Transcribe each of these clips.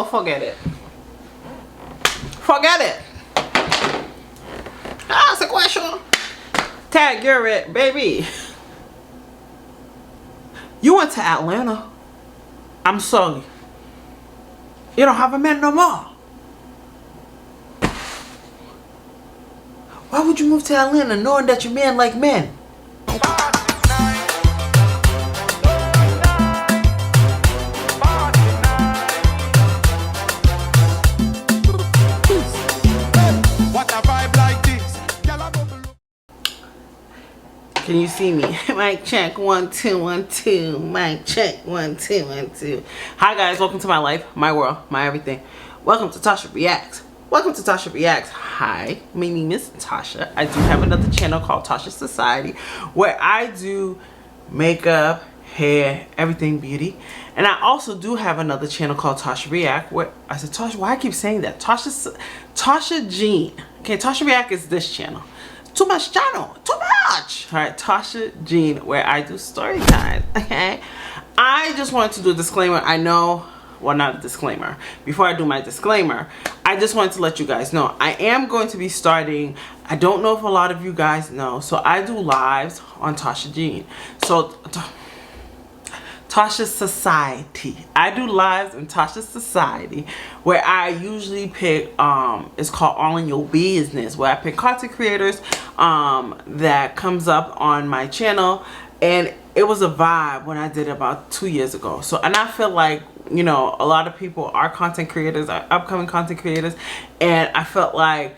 Oh, forget it. Forget it. That's a question. Tag, you're it, baby. You went to Atlanta. I'm sorry. You don't have a man no more. Why would you move to Atlanta knowing that your man like men? Can you see me? Mic check 1 2 1 2. Mic check 1 2 1 2. Hi guys, welcome to my life, my world, my everything. Welcome to Tasha Reacts. Welcome to Tasha Reacts. Hi, my name is Tasha. I do have another channel called Tachassociety where I do makeup, hair, everything beauty. And I also do have another channel called Tasha React where I said Tasha, why I keep saying that? Tasha Jean. Okay, Tasha React is this channel. Too much channel, too much. All right, Tasha Jean, where I do story time. Okay, I just wanted to do a disclaimer. I know, well, not a disclaimer. Before I do my disclaimer, I just wanted to let you guys know I am going to be starting. I don't know if a lot of you guys know, so I do lives on Tasha Jean. So Tachassociety. I do lives in Tachassociety where I usually pick it's called All in Your Business, where I pick content creators that comes up on my channel, and it was a vibe when I did it about 2 years ago. So, and I feel like, you know, a lot of people are content creators, are upcoming content creators, and I felt like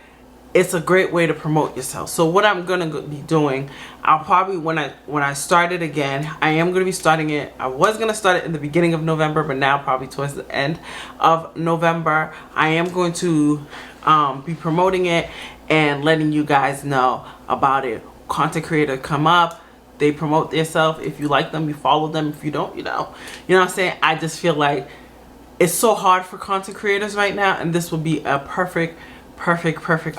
it's a great way to promote yourself. So what I'm gonna be doing, I'll probably, when I start it again, I am gonna be starting it. I was gonna start it in the beginning of November, but now probably towards the end of November, I am going to be promoting it and letting you guys know about it. Content creator come up, they promote themselves. If you like them, you follow them. If you don't, you don't. You know what I'm saying? I just feel like it's so hard for content creators right now, and this will be a perfect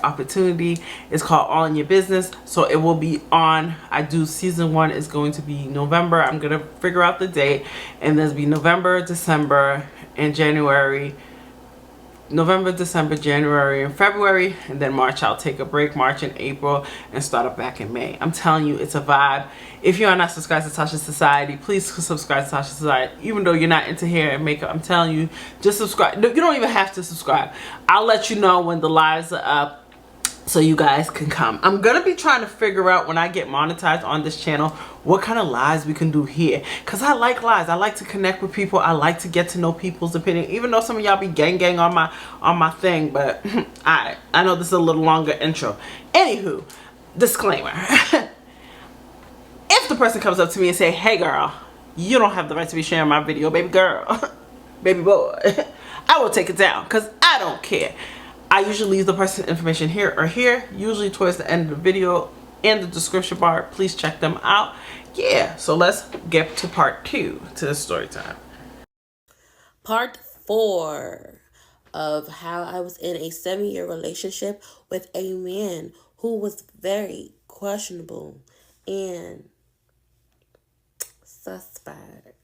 opportunity. It's called All in Your Business, so it will be on. I do season 1 is going to be November. I'm gonna figure out the date, and there's be November, December, and January. November, December, January, and February, and then March I'll take a break, March and April, and start up back in May. I'm telling you, it's a vibe. If you are not subscribed to Tachassociety, please subscribe to Tachassociety. Even though you're not into hair and makeup, I'm telling you, just subscribe. You don't even have to subscribe. I'll let you know when the lives are up so you guys can come. I'm gonna be trying to figure out, when I get monetized on this channel, what kind of lives we can do here, because I like lives. I like to connect with people. I like to get to know people's opinion, even though some of y'all be gang on my thing. But I know this is a little longer intro. Anywho, disclaimer. If the person comes up to me and say, hey girl, you don't have the right to be sharing my video, baby girl, baby boy, I will take it down, because I don't care. I usually leave the person's information here or here, usually towards the end of the video in the description bar. Please check them out. Yeah, so let's get to part 2 to the story time. Part 4 of how I was in a 7-year relationship with a man who was very questionable and suspect.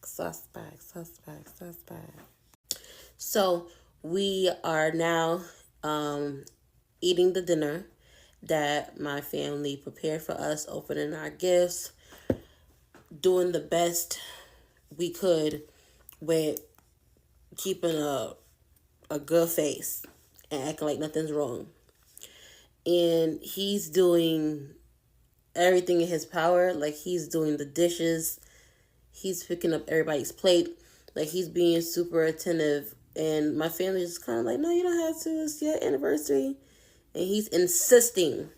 So we are now eating the dinner that my family prepared for us, opening our gifts, doing the best we could with keeping a good face and acting like nothing's wrong. And he's doing everything in his power. Like, he's doing the dishes, he's picking up everybody's plate, like he's being super attentive. And my family is kind of like, no, you don't have to. It's your anniversary. And he's insisting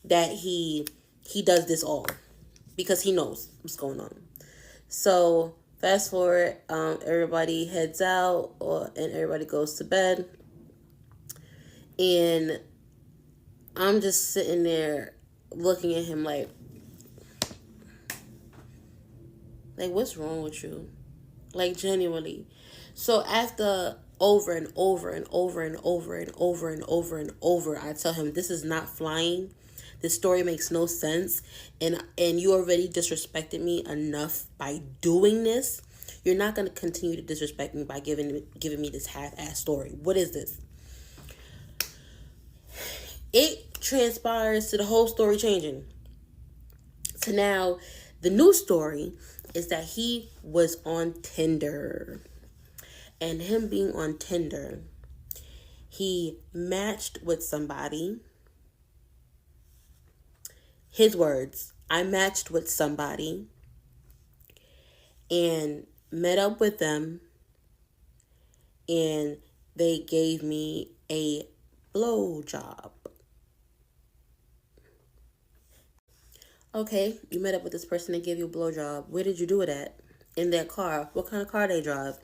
that he does this all because he knows what's going on. So fast forward, everybody heads out and everybody goes to bed. And I'm just sitting there looking at him like, what's wrong with you? Like, genuinely. So after over and over, I tell him, this is not flying. This story makes no sense. And you already disrespected me enough by doing this. You're not going to continue to disrespect me by giving me this half-ass story. What is this? It transpires to the whole story changing. So now, the new story is that he was on Tinder. And him being on Tinder, he matched with somebody. His words, I matched with somebody and met up with them, and they gave me a blow job. Okay, you met up with this person and gave you a blow job. Where did you do it at? In their car. What kind of car they drive?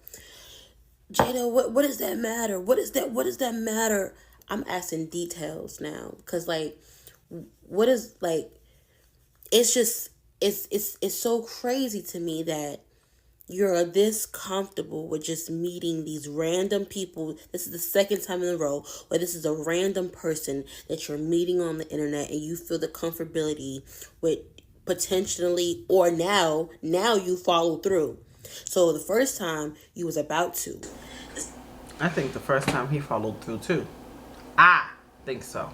Jada, what does that matter? What does that matter? I'm asking details now. Because, like, what is, like, it's just, it's so crazy to me that you're this comfortable with just meeting these random people. This is the second time in a row where this is a random person that you're meeting on the internet, and you feel the comfortability with potentially, or now you follow through. So the first time you was about to. I think the first time he followed through too. I think so.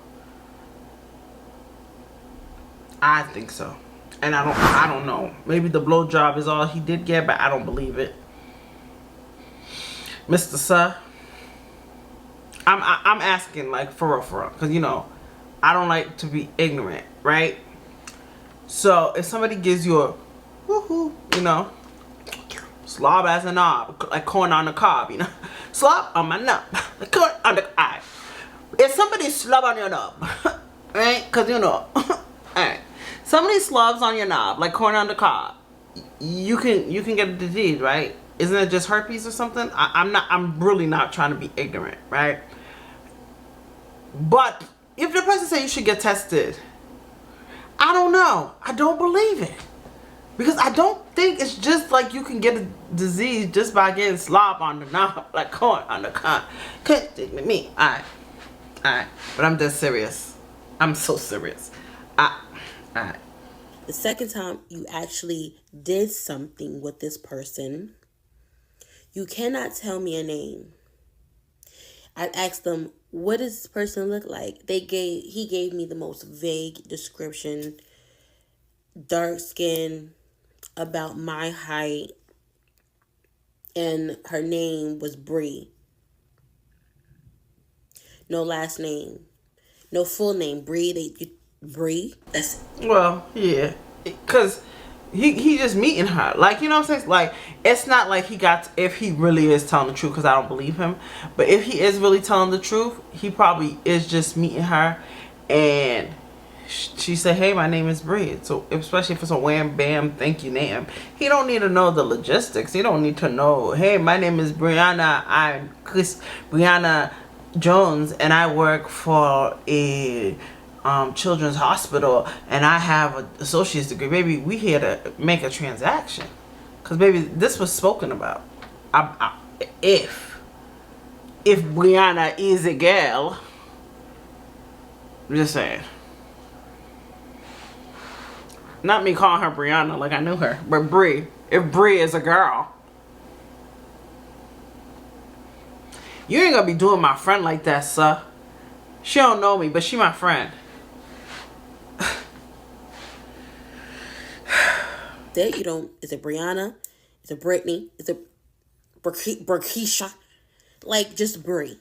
I think so. And I don't know. Maybe the blowjob is all he did get, but I don't believe it. Mr. Sir, I'm asking, like, for real, because, you know, I don't like to be ignorant, right? So if somebody gives you a woohoo, you know, slob as a knob, like corn on the cob, you know, slob on my knob, corn on the eye. If somebody slob on your knob, right? Because, you know, alright, somebody slobs on your knob like corn on the cob, you can get a disease, right? Isn't it just herpes or something? I'm really not trying to be ignorant, right? But if the person say you should get tested, I don't know. I don't believe it. Because I don't think it's just like you can get a disease just by getting slob on the knob, like corn on the cob. Couldn't stick with me. Alright. But I'm dead serious. I'm so serious. Alright. The second time you actually did something with this person, you cannot tell me a name. I asked them, what does this person look like? He gave me the most vague description. Dark skin, about my height, and her name was Bree. No last name. No full name. Bree. That's Well, yeah. Because he just meeting her. Like, you know what I'm saying? Like, it's not like if he really is telling the truth, because I don't believe him. But if he is really telling the truth, he probably is just meeting her. And she said, hey, my name is Bree. So, especially if it's a wham, bam, thank you name. He don't need to know the logistics. He don't need to know, hey, my name is Brianna. I'm Brianna Jones, and I work for a children's hospital, and I have an associate's degree. Baby, we here to make a transaction, because baby, this was spoken about. If Brianna is a girl, I'm just saying. Not me calling her Brianna like I knew her, but Bree. If Bree is a girl, you ain't gonna be doing my friend like that, sir. She don't know me, but she my friend. that you don't. Is it Brianna? Is it Brittany? Is it Berkeisha? Like, just Bree.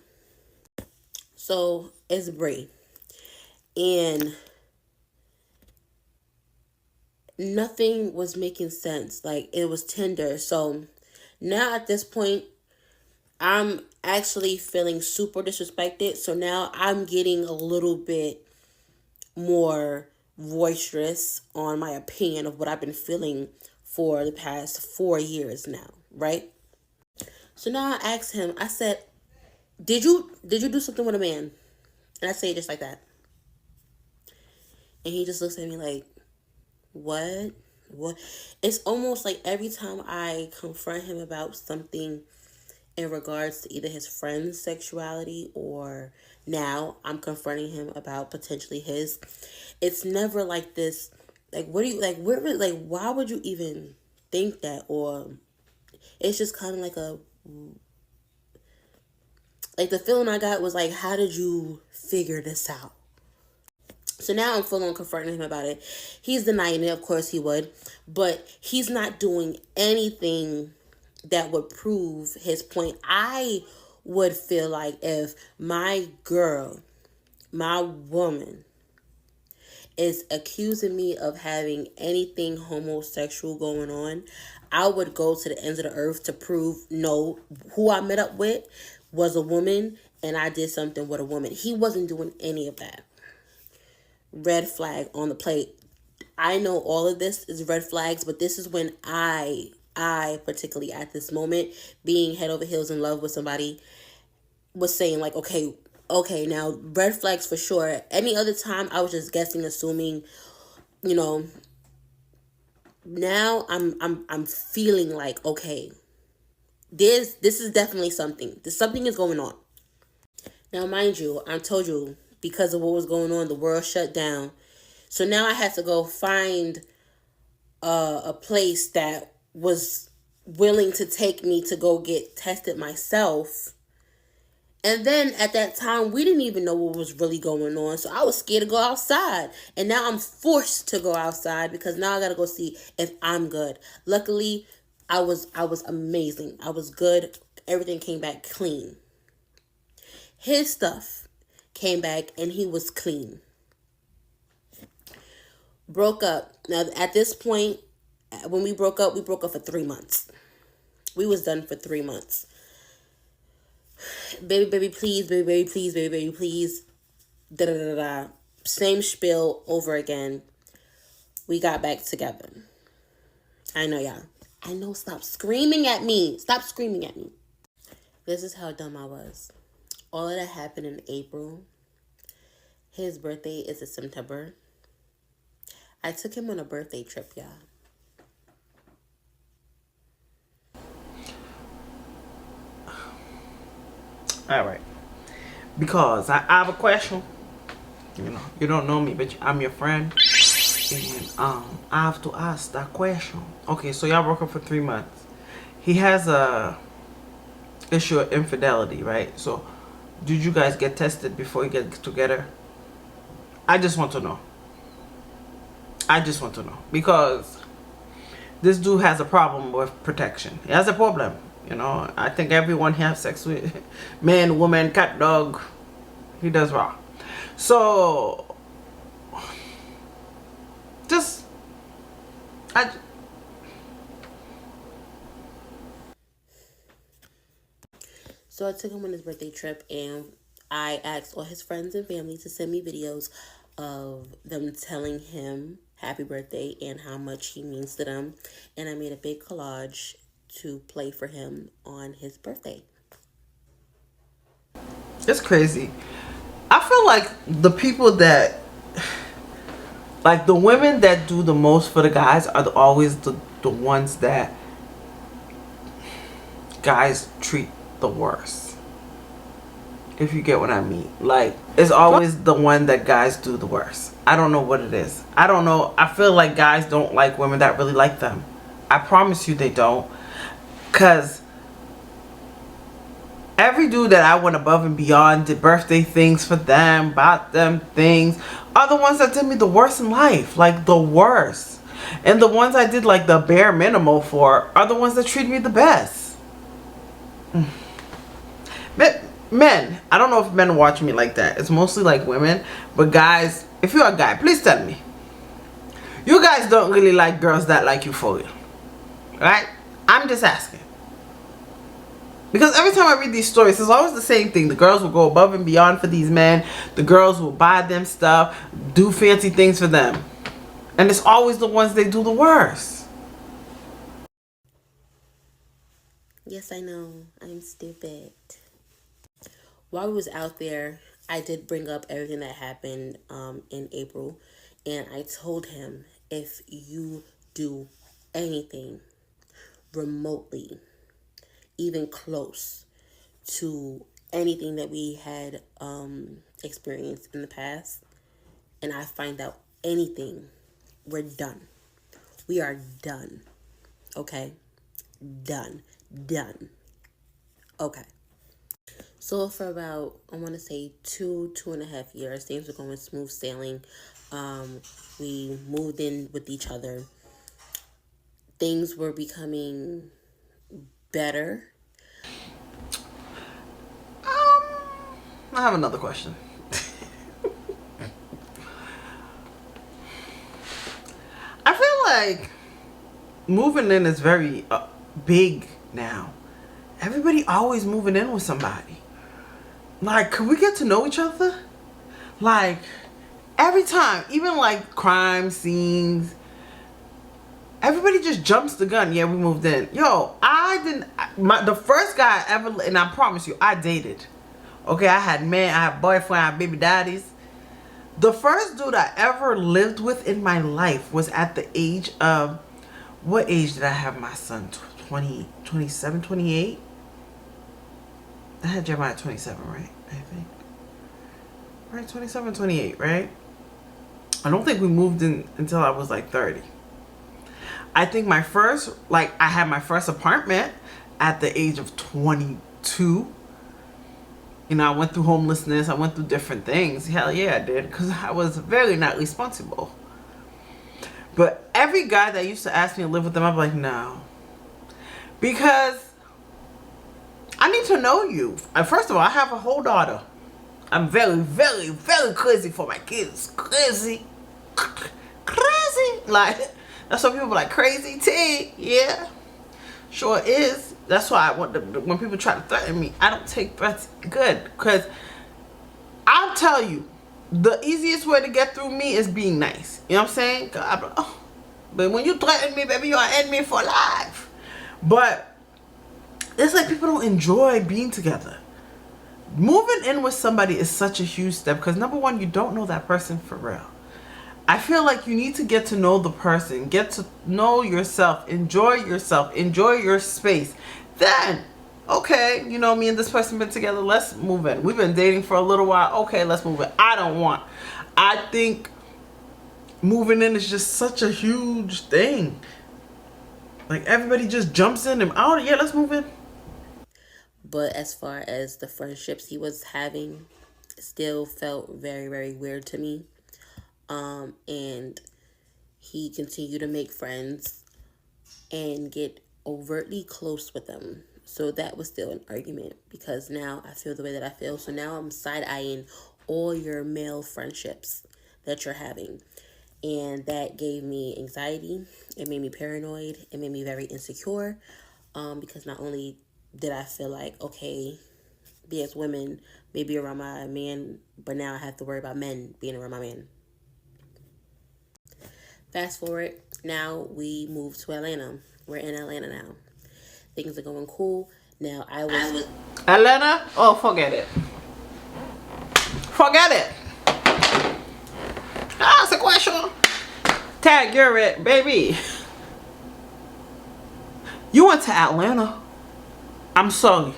So it's Bree, and nothing was making sense. Like, it was Tinder. So now at this point, I'm actually feeling super disrespected. So now I'm getting a little bit more boisterous on my opinion of what I've been feeling for the past 4 years now, right? So now I asked him, I said, did you do something with a man? And I say it just like that. And he just looks at me like, what? It's almost like every time I confront him about something in regards to either his friend's sexuality, or now I'm confronting him about potentially his, it's never like this, like, what do you, like, where, like, why would you even think that? Or it's just kind of like the feeling I got was like, how did you figure this out? So now I'm full on confronting him about it. He's denying it, of course he would, but he's not doing anything that would prove his point. I would feel like if my girl, my woman, is accusing me of having anything homosexual going on, I would go to the ends of the earth to prove no, who I met up with was a woman and I did something with a woman. He wasn't doing any of that. Red flag on the plate. I know all of this is red flags, but this is when I particularly at this moment, being head over heels in love with somebody, was saying like, okay, now red flags for sure. Any other time I was just guessing, assuming, you know. Now I'm feeling like, okay, this is definitely something. Something is going on. Now, mind you, I told you because of what was going on, the world shut down. So now I had to go find a place that was willing to take me to go get tested myself. And then at that time, we didn't even know what was really going on. So I was scared to go outside. And now I'm forced to go outside because now I got to go see if I'm good. Luckily, I was amazing. I was good. Everything came back clean. His stuff came back and he was clean. Broke up. Now, at this point, when we broke up for 3 months. We was done for 3 months. Baby, please, baby, please, baby, please. Da da da da. Same spiel over again. We got back together. I know, y'all. I know, stop screaming at me. Stop screaming at me. This is how dumb I was. All of that happened in April. His birthday is in September. I took him on a birthday trip, y'all. All right. Because I have a question. You don't know me, but I'm your friend. And I have to ask that question. Okay, so y'all broke up for 3 months. He has a issue of infidelity, right? So did you guys get tested before you get together? I just want to know. Because this dude has a problem with protection. He has a problem. I think everyone he has sex with, man, woman, cat, dog, he does wrong. So just So I took him on his birthday trip and I asked all his friends and family to send me videos of them telling him happy birthday and how much he means to them. And I made a big collage to play for him on his birthday. It's crazy. I feel like the people that, like the women that do the most for the guys are always the ones that guys treat the worst. If you get what I mean. Like, it's always the one that guys do the worst. I don't know what it is. I don't know. I feel like guys don't like women that really like them. I promise you they don't. Because every dude that I went above and beyond, did birthday things for them, bought them things, are the ones that did me the worst in life. Like, the worst. And the ones I did like the bare minimum for are the ones that treat me the best. Men, I don't know if men watch me like that. It's mostly like women. But guys, if you're a guy, please tell me. You guys don't really like girls that like you for you. Right? I'm just asking. Because every time I read these stories, it's always the same thing. The girls will go above and beyond for these men. The girls will buy them stuff, do fancy things for them. And it's always the ones they do the worst. Yes, I know. I'm stupid. While we was out there, I did bring up everything that happened in April. And I told him, if you do anything remotely, even close to anything that we had experienced in the past, and I find out anything, we're done. We are done. Okay? Done. Done. Okay. So for about, I want to say 2.5 years, things were going smooth sailing. We moved in with each other. Things were becoming better. I have another question. I feel like moving in is very big now. Everybody always moving in with somebody. Like, could we get to know each other? Like, every time, even like crime scenes, everybody just jumps the gun. Yeah, we moved in. Yo, I didn't. The first guy I ever, and I promise you, I dated. Okay, I had men, I had boyfriend, I had baby daddies. The first dude I ever lived with in my life was at the age of, what age did I have my son? 20, 27, 28? I had Jeremiah at 27, right? I think. Right, 27, 28, right? I don't think we moved in until I was like 30. I think I had my first apartment at the age of 22. You know, I went through homelessness. I went through different things. Hell yeah, I did. Because I was very not responsible. But every guy that used to ask me to live with them, I'm like, no. Because I need to know you. First of all, I have a whole daughter. I'm very, very, very crazy for my kids. Crazy. Crazy. Like, that's what people be like, crazy T. Yeah. Sure is. That's why I want when people try to threaten me, I don't take threats good. Because I'll tell you, the easiest way to get through me is being nice. You know what I'm saying? But when you threaten me, baby, you're an enemy for life. But it's like people don't enjoy being together. Moving in with somebody is such a huge step because number one, you don't know that person for real. I feel like you need to get to know the person, get to know yourself, enjoy your space. Then, okay, you know, me and this person been together, let's move in. We've been dating for a little while, okay, let's move in. I think moving in is just such a huge thing. Like everybody just jumps in and, oh yeah, let's move in. But as far as the friendships he was having, still felt very, very weird to me. And he continued to make friends and get overtly close with them. So that was still an argument because now I feel the way that I feel. So now I'm side eyeing all your male friendships that you're having. And that gave me anxiety. It made me paranoid. It made me very insecure. Because not only did I feel like, okay, be as women, maybe around my man, but now I have to worry about men being around my man. Fast forward, now we moved to Atlanta. We're in Atlanta now. Things are going cool. Now I was Atlanta? Oh, forget it. Forget it. That's a question. Tag, you're it, baby. You went to Atlanta. I'm sorry.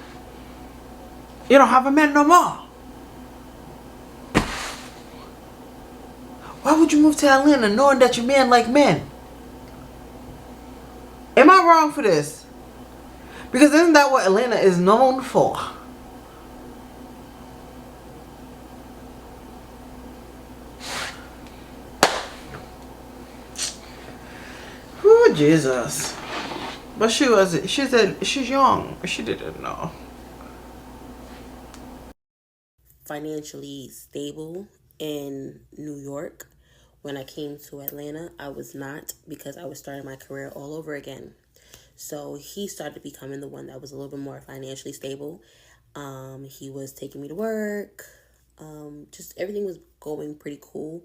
You don't have a man no more. Why would you move to Atlanta knowing that your man like men? Am I wrong for this? Because isn't that what Atlanta is known for? Oh, Jesus. But she said she's young. She didn't know. financially stable in New York. When I came to Atlanta, I was not because I was starting my career all over again. So he started becoming the one that was a little bit more financially stable. He was taking me to work. Just everything was going pretty cool.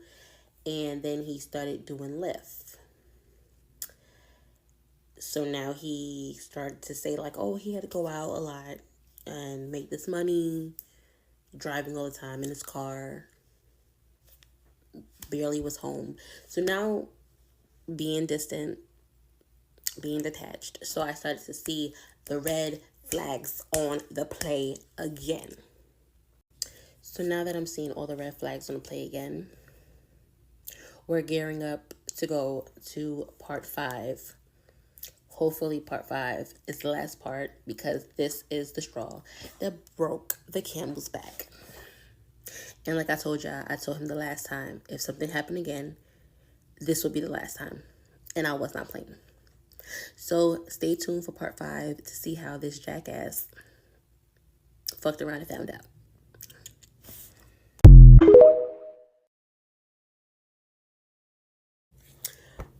And then he started doing Lyft. So now he started to say like, oh, he had to go out a lot and make this money, driving all the time in his car, barely was home. So now being distant, being detached. So I started to see the red flags on the play again. So now that I'm seeing all the red flags on the play again, we're gearing up to go to part 5. hopefully part 5 is the last part, because this is the straw that broke the camel's back. And like I told y'all, I told him the last time, if something happened again, this would be the last time. And I was not playing. So stay tuned for part 5 to see how this jackass fucked around and found out.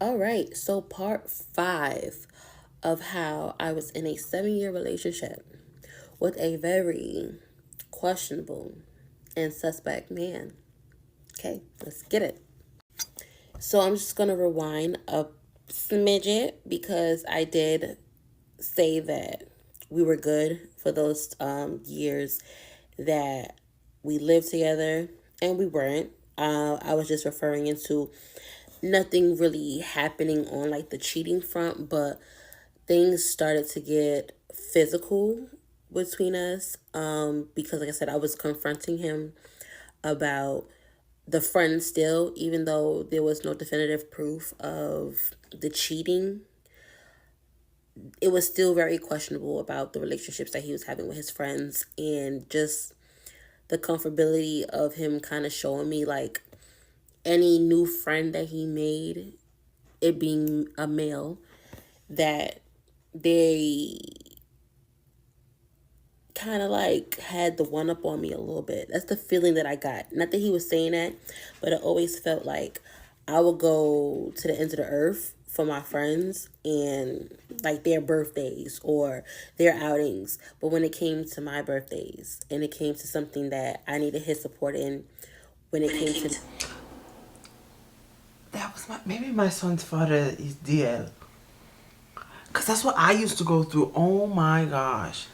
All right, so part 5 of how I was in a 7-year relationship with a very questionable and suspect man. Okay, let's get it. So I'm just going to rewind a smidget, because I did say that we were good for those years that we lived together, and we weren't. I was just referring into nothing really happening on like the cheating front, but things started to get physical between us, because like I said, I was confronting him about the friend still, even though there was no definitive proof of the cheating. It was still very questionable about the relationships that he was having with his friends, and just the comfortability of him kind of showing me like any new friend that he made, it being a male, that they kind of like had the one up on me a little bit. That's the feeling that I got. Not that he was saying that, but it always felt like I would go to the ends of the earth for my friends and like their birthdays or their outings. But when it came to my birthdays and it came to something that I needed his support in, when it came to That was maybe my son's father is DL. Because that's what I used to go through. Oh my gosh.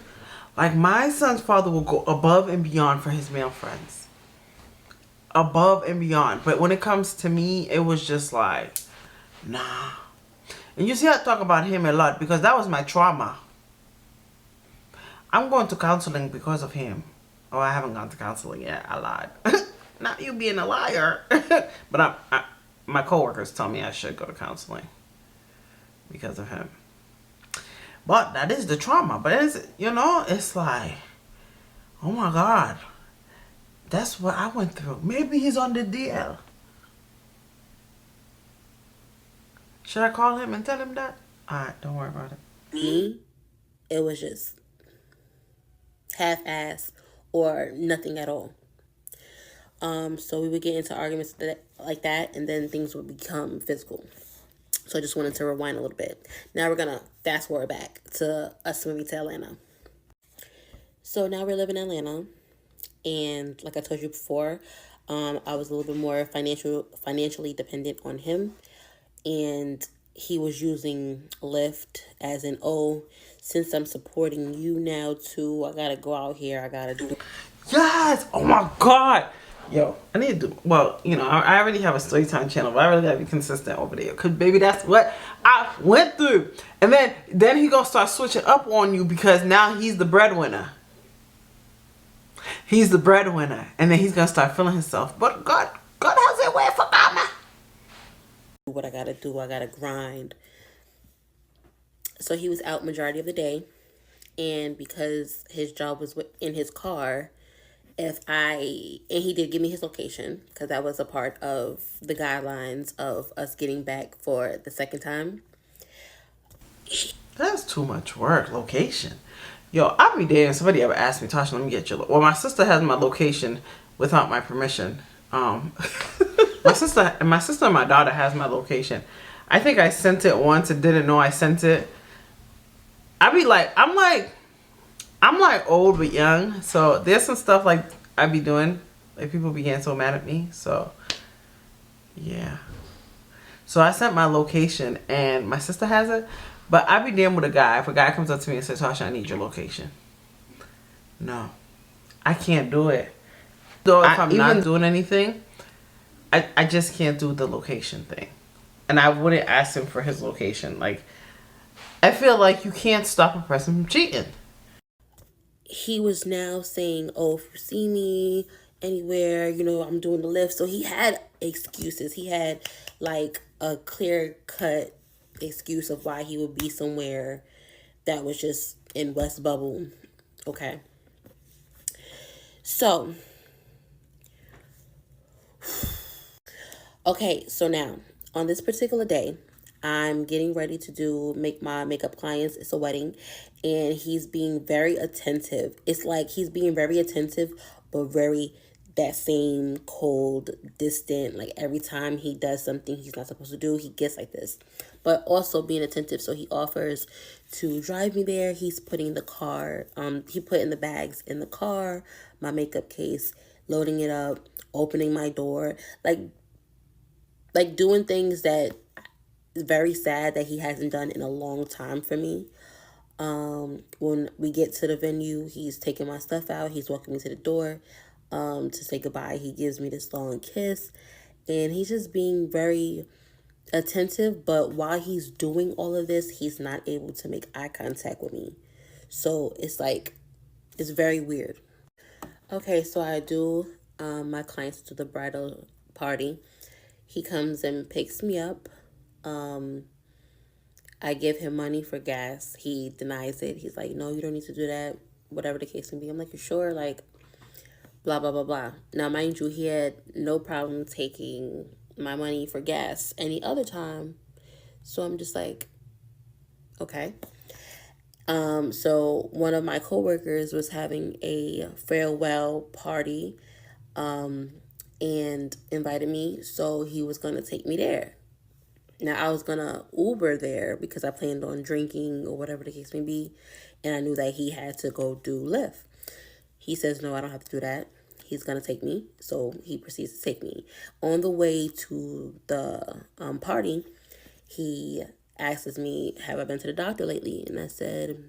Like, my son's father will go above and beyond for his male friends. Above and beyond. But when it comes to me, it was just like, nah. And you see, I talk about him a lot because that was my trauma. I'm going to counseling because of him. Oh, I haven't gone to counseling yet. I lied. Not you being a liar. But my coworkers tell me I should go to counseling because of him. But that is the trauma. But it's, it's like, oh my God. That's what I went through. Maybe he's on the DL. Should I call him and tell him that? Alright, don't worry about it. me, it was just half-ass or nothing at all. So we would get into arguments like that, and then things would become physical. So I just wanted to rewind a little bit. Now we're gonna fast forward back to us moving to Atlanta. So now we're living in Atlanta, and like I told you before, I was a little bit more financially dependent on him, and he was using Lyft as in, oh, since I'm supporting you now too, I gotta go out here, I gotta do. Yes! Oh my God! Yo, I need to do, well, I already have a story time channel, but I really gotta be consistent over there. Cause baby, that's what I went through. And then he gonna start switching up on you because now he's the breadwinner. He's the breadwinner. And then he's gonna start feeling himself. But God has a way for karma. What I gotta do, I gotta grind. So he was out majority of the day, and because his job was in his car, and he did give me his location, because that was a part of the guidelines of us getting back for the second time. That's too much work. Location. Yo, I'll be there and somebody ever asked me, Tasha, let me get your, well, my sister has my location without my permission. My sister and my daughter has my location. I think I sent it once and didn't know I sent it. I'm like old but young, so there's some stuff like I be doing, like people be getting so mad at me. So yeah, so I sent my location and my sister has it, but I be dealing with a guy. If a guy comes up to me and says, Tasha, I need your location, no, I can't do it. So if I'm not doing anything, I just can't do the location thing, and I wouldn't ask him for his location. Like, I feel like you can't stop a person from cheating. He was now saying, oh, if you see me anywhere, I'm doing the Lyft. So he had excuses. He had like a clear cut excuse of why he would be somewhere that was just in West Bubble. Okay. So, okay, so now on this particular day, I'm getting ready to make my makeup clients. It's a wedding, and he's being very attentive. It's like he's being very attentive, but very that same cold, distant. Like every time he does something he's not supposed to do, he gets like this. But also being attentive, so he offers to drive me there. He's putting the car. He put in the bags in the car, my makeup case, loading it up, opening my door, like doing things that is very sad that he hasn't done in a long time for me. When we get to the venue, he's taking my stuff out. He's walking me to the door to say goodbye. He gives me this long kiss, and he's just being very attentive. But while he's doing all of this, he's not able to make eye contact with me. So it's like, it's very weird. Okay, so I do my clients to the bridal party. He comes and picks me up. I give him money for gas. He denies it. He's like, no, you don't need to do that. Whatever the case may be. I'm like, you sure? Like, blah, blah, blah, blah. Now, mind you, he had no problem taking my money for gas any other time. So I'm just like, okay. So one of my coworkers was having a farewell party, and invited me. So he was going to take me there. Now, I was going to Uber there because I planned on drinking or whatever the case may be. And I knew that he had to go do Lyft. He says, no, I don't have to do that. He's going to take me. So he proceeds to take me. On the way to the party, he asks me, have I been to the doctor lately? And I said,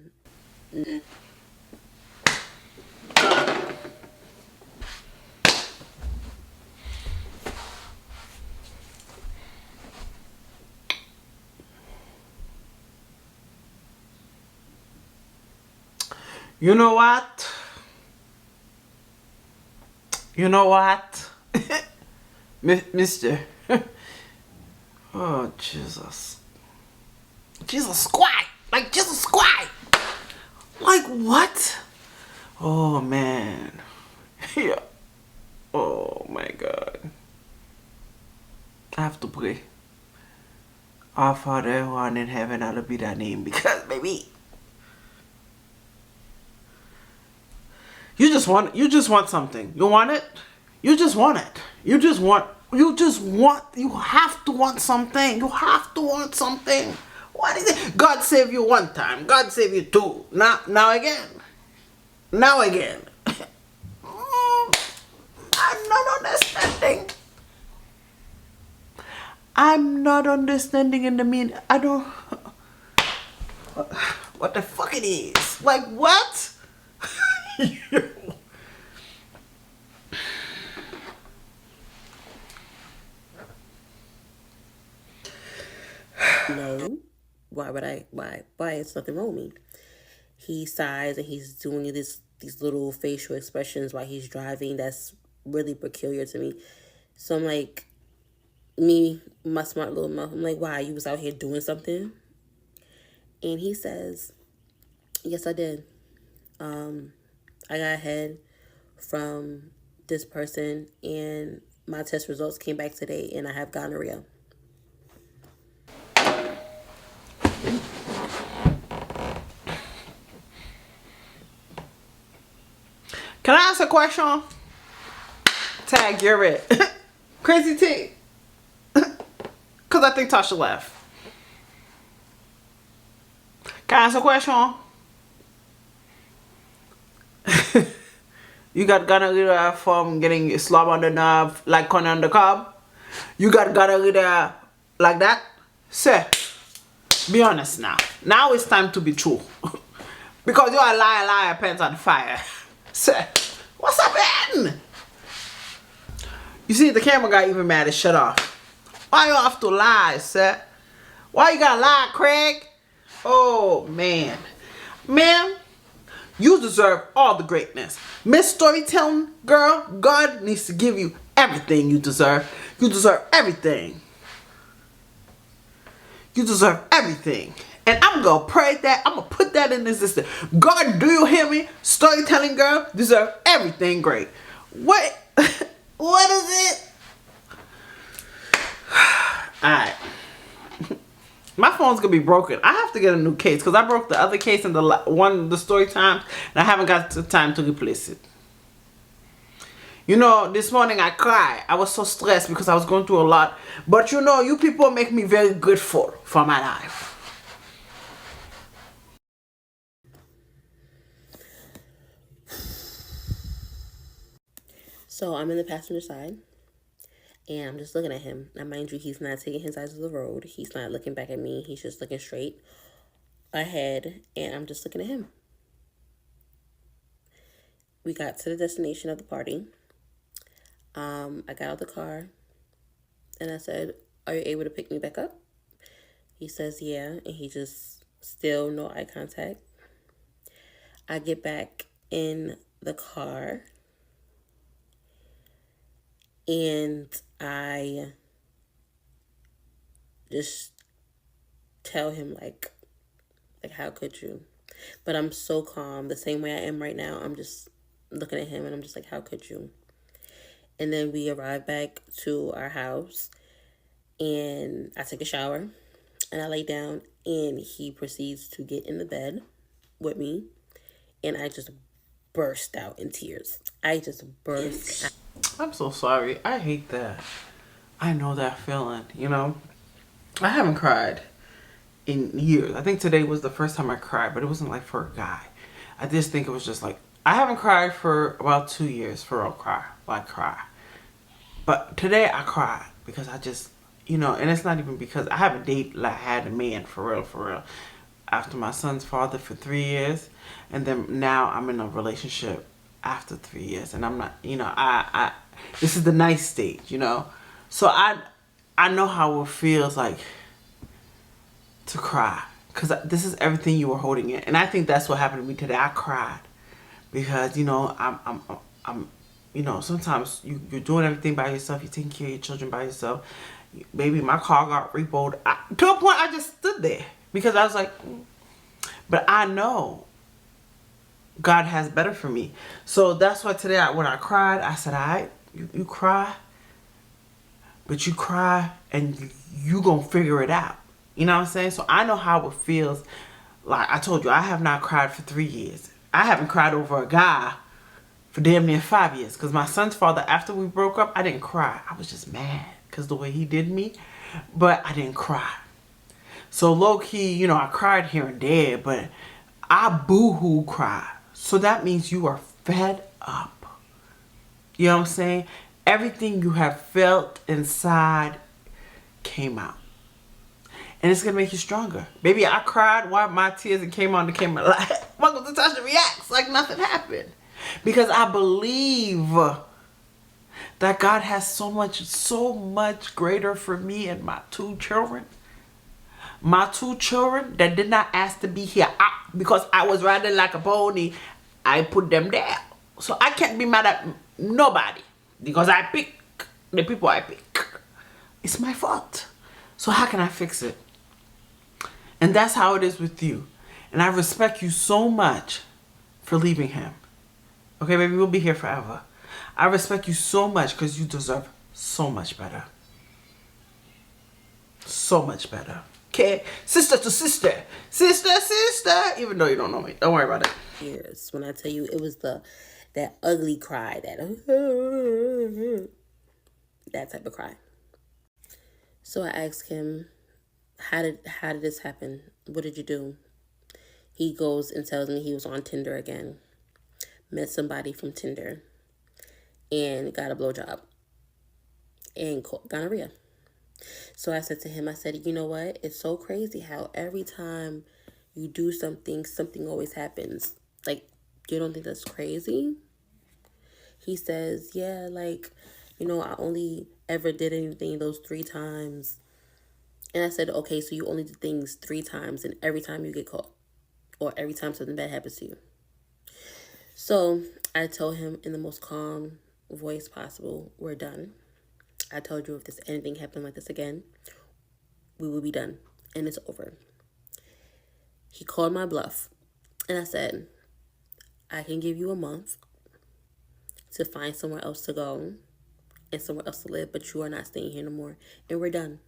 You know what? You know what? Mister. Oh, Jesus. Jesus squat. Like, Jesus squat. Like, what? Oh, man. Yeah. Oh, my God. I have to pray. Our Father who art in heaven, hallowed be thy name. Because, baby, you just want something. You want it? You just want it. You have to want something. You have to want something. What is it? God save you one time. God save you two. Now again. Now again. I'm not understanding. I'm not understanding in the mean. I don't. What the fuck it is? Like, what? no. Why would I? Why? It's nothing wrong with me. He sighs and he's doing these little facial expressions while he's driving. That's really peculiar to me. So I'm like, my smart little mouth, I'm like, why? You was out here doing something? And he says, yes, I did. I got ahead from this person, and my test results came back today, and I have gonorrhea. Can I ask a question? Tag, you're it. Crazy T. Because I think Tasha left. Can I ask a question? You got gonorrhea from getting slob on the knob like corn on the cob? You got gonorrhea like that? Sir, be honest now. Now it's time to be true. Because you're a liar, pants on fire. Sir, what's happening? You see, the camera guy even mad as shut off. Why you have to lie, sir? Why you gotta lie, Craig? Oh, man. Ma'am, you deserve all the greatness. Miss Storytelling Girl, God needs to give you everything you deserve. You deserve everything. You deserve everything. And I'm going to pray that. I'm going to put that in existence. God, do you hear me? Storytelling girl, deserve everything great. What? What is it? Alright. My phone's going to be broken. I have to get a new case because I broke the other case in the story time. And I haven't got the time to replace it. You know, this morning I cried. I was so stressed because I was going through a lot. But you know, you people make me very grateful for my life. So I'm in the passenger side, and I'm just looking at him. Now, mind you, he's not taking his eyes off the road. He's not looking back at me. He's just looking straight ahead, and I'm just looking at him. We got to the destination of the party. I got out the car, and I said, "Are you able to pick me back up?" He says, "Yeah," and he just still no eye contact. I get back in the car, and I just tell him like how could you? But I'm so calm, the same way I am right now. I'm just looking at him, and I'm just like, how could you? And then we arrive back to our house, and I take a shower, and I lay down, and he proceeds to get in the bed with me, and I just burst out in tears. I just burst out. I'm so sorry. I hate that. I know that feeling, you know. I haven't cried in years. I think today was the first time I cried, but it wasn't like for a guy. I just think it was just like, I haven't cried for about 2 years for real cry. But today I cried because I just, you know, and it's not even because I haven't had a man for real. After my son's father for 3 years, and then now I'm in a relationship after 3 years, and I'm not, you know, I this is the nice stage, you know. So I know how it feels like to cry, because this is everything you were holding in, and I think that's what happened to me today. I cried because, you know, I'm you know, sometimes you're doing everything by yourself. You're taking care of your children by yourself. Maybe my car got repoed. To a point, I just stood there because I was like, but I know God has better for me. So that's why today, when I cried, I said, all right, you cry, but you cry and you gonna figure it out. You know what I'm saying? So I know how it feels. Like I told you, I have not cried for 3 years. I haven't cried over a guy for damn near 5 years. Because my son's father, after we broke up, I didn't cry. I was just mad because the way he did me. But I didn't cry. So low key, you know, I cried here and there, but I boo-hoo cried. So that means you are fed up. You know what I'm saying? Everything you have felt inside came out. And it's going to make you stronger. Baby, I cried, wiped my tears, and came on the camera like, Welcome to Tasha Reacts, like nothing happened. Because I believe that God has so much greater for me and my 2 children. My 2 children that did not ask to be here. Because I was riding like a pony, I put them there. So I can't be mad at nobody. Because I pick the people I pick. It's my fault. So how can I fix it? And that's how it is with you. And I respect you so much for leaving him. Okay, baby, we'll be here forever. I respect you so much because you deserve so much better. So much better. Okay? Sister to sister. Sister. Even though you don't know me. Don't worry about it. Years when I tell you it was that ugly cry, that type of cry. So I asked him, how did this happen? What did you do? He goes and tells me he was on Tinder again. Met somebody from Tinder and got a blowjob and caught gonorrhea. So I said to him, I said, you know what? It's so crazy how every time you do something, something always happens. Like, you don't think that's crazy? He says, yeah, like, you know, I only ever did anything those 3 times. And I said, okay, so you only did things 3 times and every time you get caught or every time something bad happens to you. So I told him in the most calm voice possible, we're done. I told you if anything happened like this again, we will be done. and it's over. He called my bluff, and I said, I can give you a month to find somewhere else to go and somewhere else to live, but you are not staying here no more, and we're done.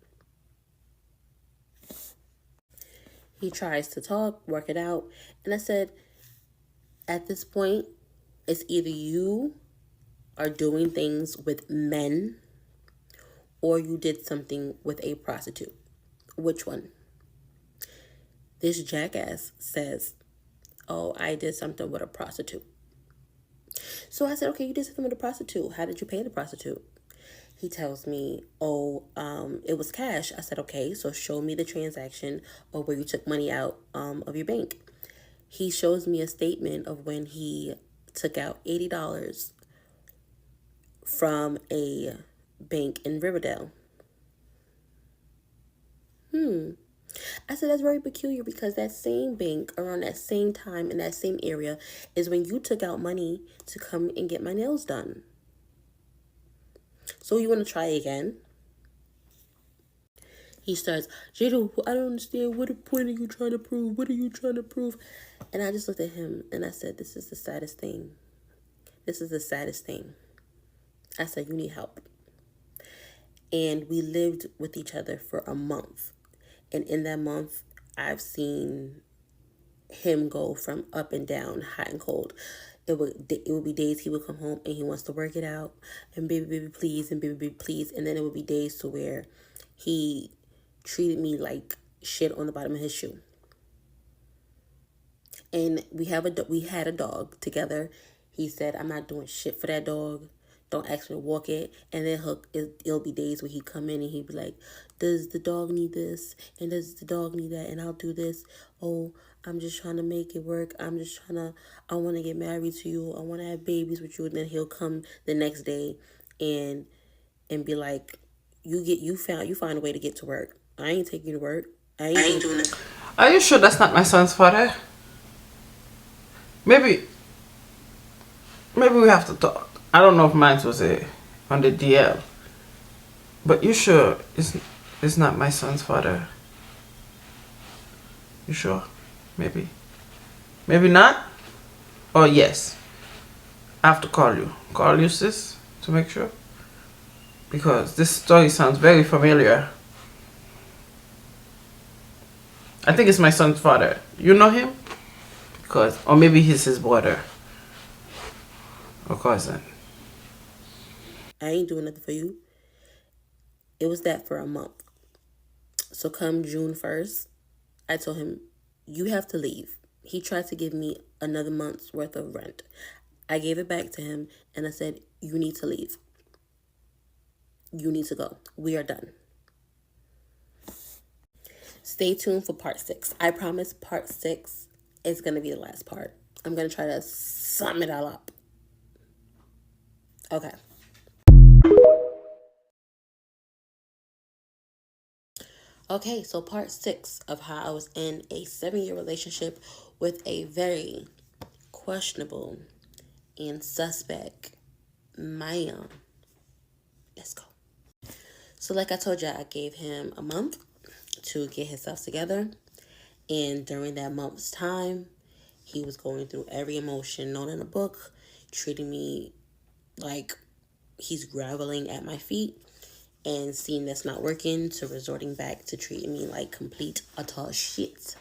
He tries to talk, work it out, and I said, at this point, it's either you are doing things with men or you did something with a prostitute. Which one? This jackass says, oh, I did something with a prostitute. So I said, okay, you did something with a prostitute. How did you pay the prostitute? He tells me, oh, it was cash. I said, okay, so show me the transaction of where you took money out of your bank. He shows me a statement of when he took out $80 from a bank in Riverdale. I said, that's very peculiar because that same bank around that same time in that same area is when you took out money to come and get my nails done. So you want to try again? He starts, Jado, I don't understand. What point are you trying to prove? What are you trying to prove? And I just looked at him and I said, this is the saddest thing. This is the saddest thing. I said, you need help. And we lived with each other for a month. And in that month, I've seen him go from up and down, hot and cold. It would be days he would come home and he wants to work it out and baby please and baby please, and then it would be days to where he treated me like shit on the bottom of his shoe. And we had a dog together. He said, I'm not doing shit for that dog. Don't ask me to walk it. And then it'll be days where he'd come in and he'd be like, does the dog need this? And does the dog need that? And I'll do this. Oh, I'm just trying to make it work. I want to get married to you. I want to have babies with you. And then he'll come the next day and be like, you find a way to get to work. I ain't taking you to work. I ain't doing it. Are you sure that's not my son's father? Maybe we have to talk. I don't know if mine was on the DL. But you sure it's not my son's father? You sure? Maybe. Maybe not? Or yes? I have to call you. Call you, sis, to make sure. Because this story sounds very familiar. I think it's my son's father. You know him? Or maybe he's his brother. Or cousin. I ain't doing nothing for you. It was that for a month. So come June 1st, I told him, you have to leave. He tried to give me another month's worth of rent. I gave it back to him and I said, you need to leave. You need to go. We are done. Stay tuned for part 6. I promise part 6 is going to be the last part. I'm going to try to sum it all up. Okay. Okay, so part 6 of how I was in a 7-year relationship with a very questionable and suspect man. Let's go. So like I told you, I gave him a month to get himself together. And during that month's time, he was going through every emotion known in a book, treating me like he's groveling at my feet, and seeing that's not working, to resorting back to treating me like complete utter shit.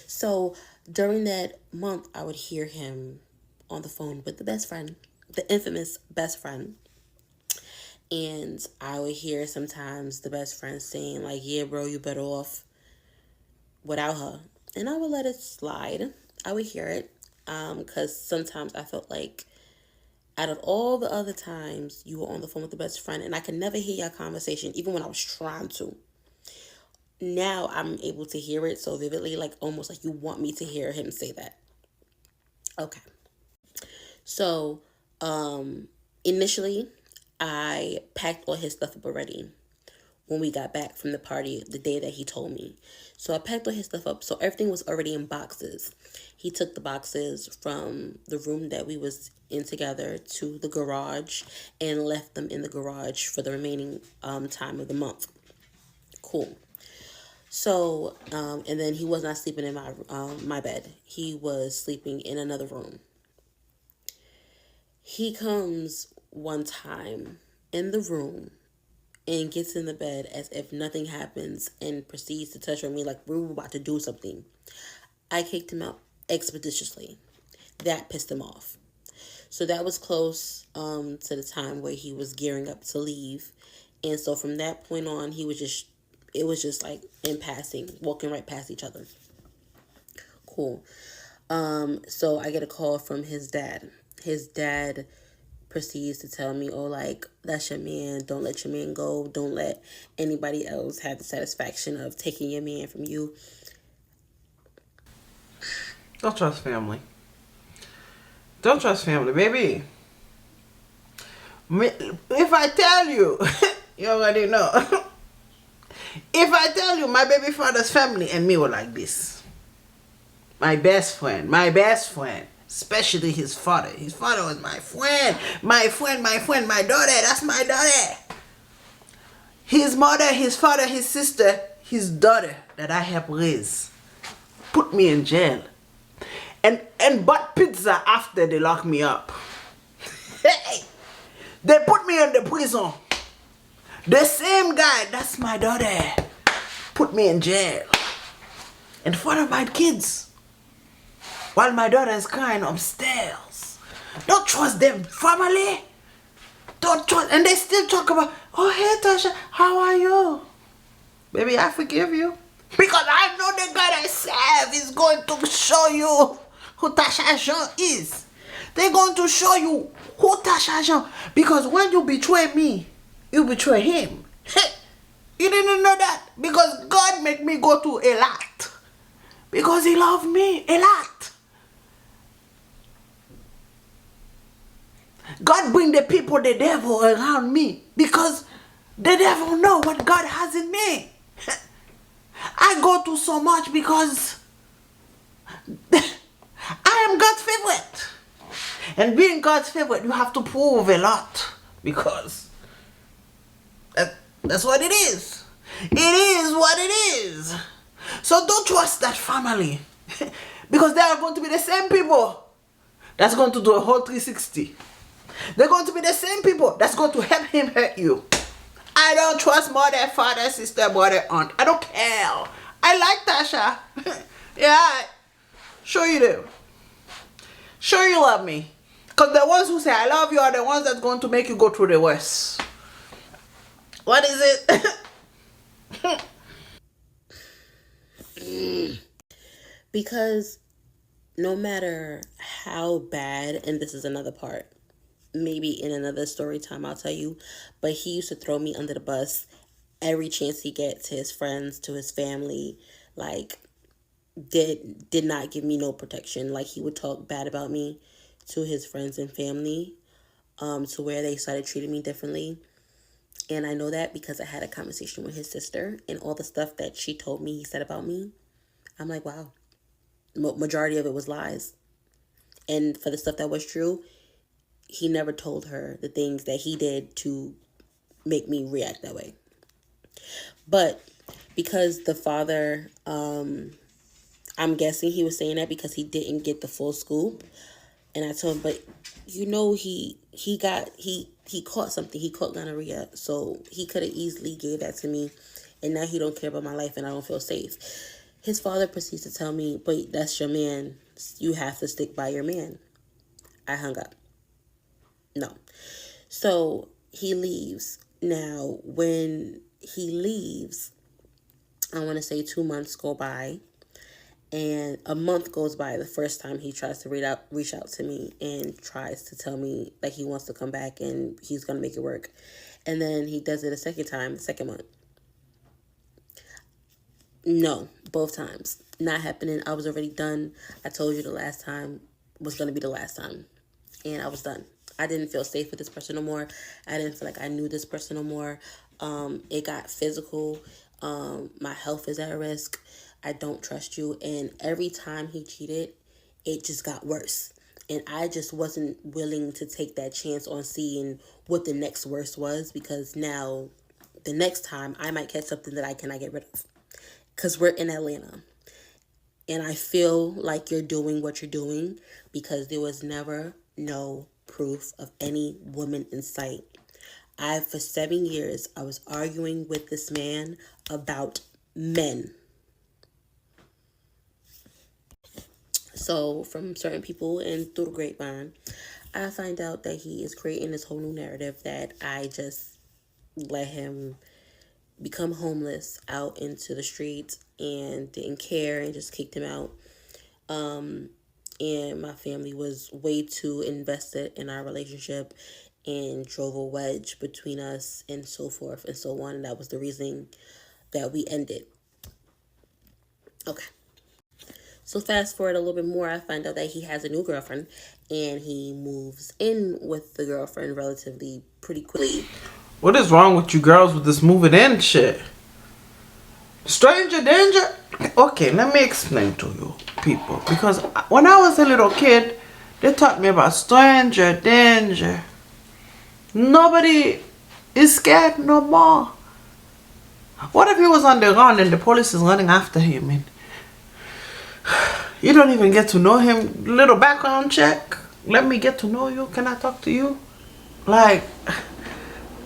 So during that month, I would hear him on the phone with the best friend, the infamous best friend. And I would hear sometimes the best friend saying like, yeah, bro, you better off without her. And I would let it slide. I would hear it. Because sometimes I felt like out of all the other times you were on the phone with the best friend and I could never hear your conversation, even when I was trying to. Now I'm able to hear it so vividly, like almost like you want me to hear him say that. Okay. So, initially, I packed all his stuff up already when we got back from the party the day that he told me. So I packed all his stuff up. So everything was already in boxes. He took the boxes from the room that we was in together to the garage and left them in the garage for the remaining time of the month. Cool. So, and then he was not sleeping in my bed. He was sleeping in another room. He comes one time in the room and gets in the bed as if nothing happens and proceeds to touch on me like we were about to do something. I kicked him out expeditiously. That pissed him off. So that was close to the time where he was gearing up to leave. And so from that point on, it was just like in passing, walking right past each other. Cool. So I get a call from his dad. His dad proceeds to tell me, oh, like, that's your man. Don't let your man go. Don't let anybody else have the satisfaction of taking your man from you. Don't trust family. Don't trust family, baby. If I tell you, you already know. If I tell you my baby father's family and me were like this. My best friend, especially his father. His father was my friend, my daughter, that's my daughter. His mother, his father, his sister, his daughter that I helped raise, put me in jail. And bought pizza after they locked me up. Hey, they put me in the prison. The same guy, that's my daughter, put me in jail in front of my kids while my daughter is crying upstairs. Don't trust them, family. Don't trust. And they still talk about, oh, hey, Tasha, how are you? Baby, I forgive you. Because I know the God I serve is going to show you who Tasha Jean is. They're going to show you who Tasha Jean. Because when you betray me, you betray him. You didn't know that? Because God made me go to a lot. Because he loved me a lot. God bring the people, the devil around me. Because the devil know what God has in me. I go through so much because I am God's favorite. And being God's favorite, you have to prove a lot. Because that's what it is. It is what it is. So don't trust that family. Because they are going to be the same people that's going to do a whole 360. They're going to be the same people that's going to help him hurt you. I don't trust mother, father, sister, brother, aunt. I don't care. I like Tasha. Yeah. Sure you do. Sure you love me. Because the ones who say I love you are the ones that's going to make you go through the worst. What is it? Because no matter how bad, and this is another part, maybe in another story time I'll tell you, but he used to throw me under the bus every chance he get, to his friends, to his family. Like, did not give me no protection. Like, he would talk bad about me to his friends and family, to where they started treating me differently. And I know that because I had a conversation with his sister, and all the stuff that she told me he said about me, I'm like, wow. Majority of it was lies. And for the stuff that was true, he never told her the things that he did to make me react that way. But because the father, I'm guessing he was saying that because he didn't get the full scoop. And I told him, but you know, he caught something. He caught gonorrhea. So he could have easily gave that to me. And now he don't care about my life and I don't feel safe. His father proceeds to tell me, but that's your man. You have to stick by your man. I hung up. No. So he leaves. Now, when he leaves, I want to say 2 months go by. And a month goes by the first time he tries to reach out to me and tries to tell me like he wants to come back and he's going to make it work. And then he does it a second time, the second month. No, both times. Not happening. I was already done. I told you the last time was going to be the last time. And I was done. I didn't feel safe with this person no more. I didn't feel like I knew this person no more. It got physical. My health is at risk. I don't trust you. And every time he cheated, it just got worse. And I just wasn't willing to take that chance on seeing what the next worst was, because now the next time I might catch something that I cannot get rid of. because we're in Atlanta. And I feel like you're doing what you're doing because there was never no proof of any woman in sight. For 7 years, I was arguing with this man about men. So, from certain people and through the grapevine, I find out that he is creating this whole new narrative that I just let him become homeless out into the streets and didn't care and just kicked him out. And my family was way too invested in our relationship and drove a wedge between us and so forth and so on. And that was the reason that we ended. Okay. So fast forward a little bit more, I find out that he has a new girlfriend and he moves in with the girlfriend relatively pretty quickly. What is wrong with you girls with this moving in shit? Stranger danger? Okay, let me explain to you people. Because when I was a little kid, they taught me about stranger danger. Nobody is scared no more. What if he was on the run and the police is running after him and you don't even get to know him? Little background check. Let me get to know you. Can I talk to you? Like,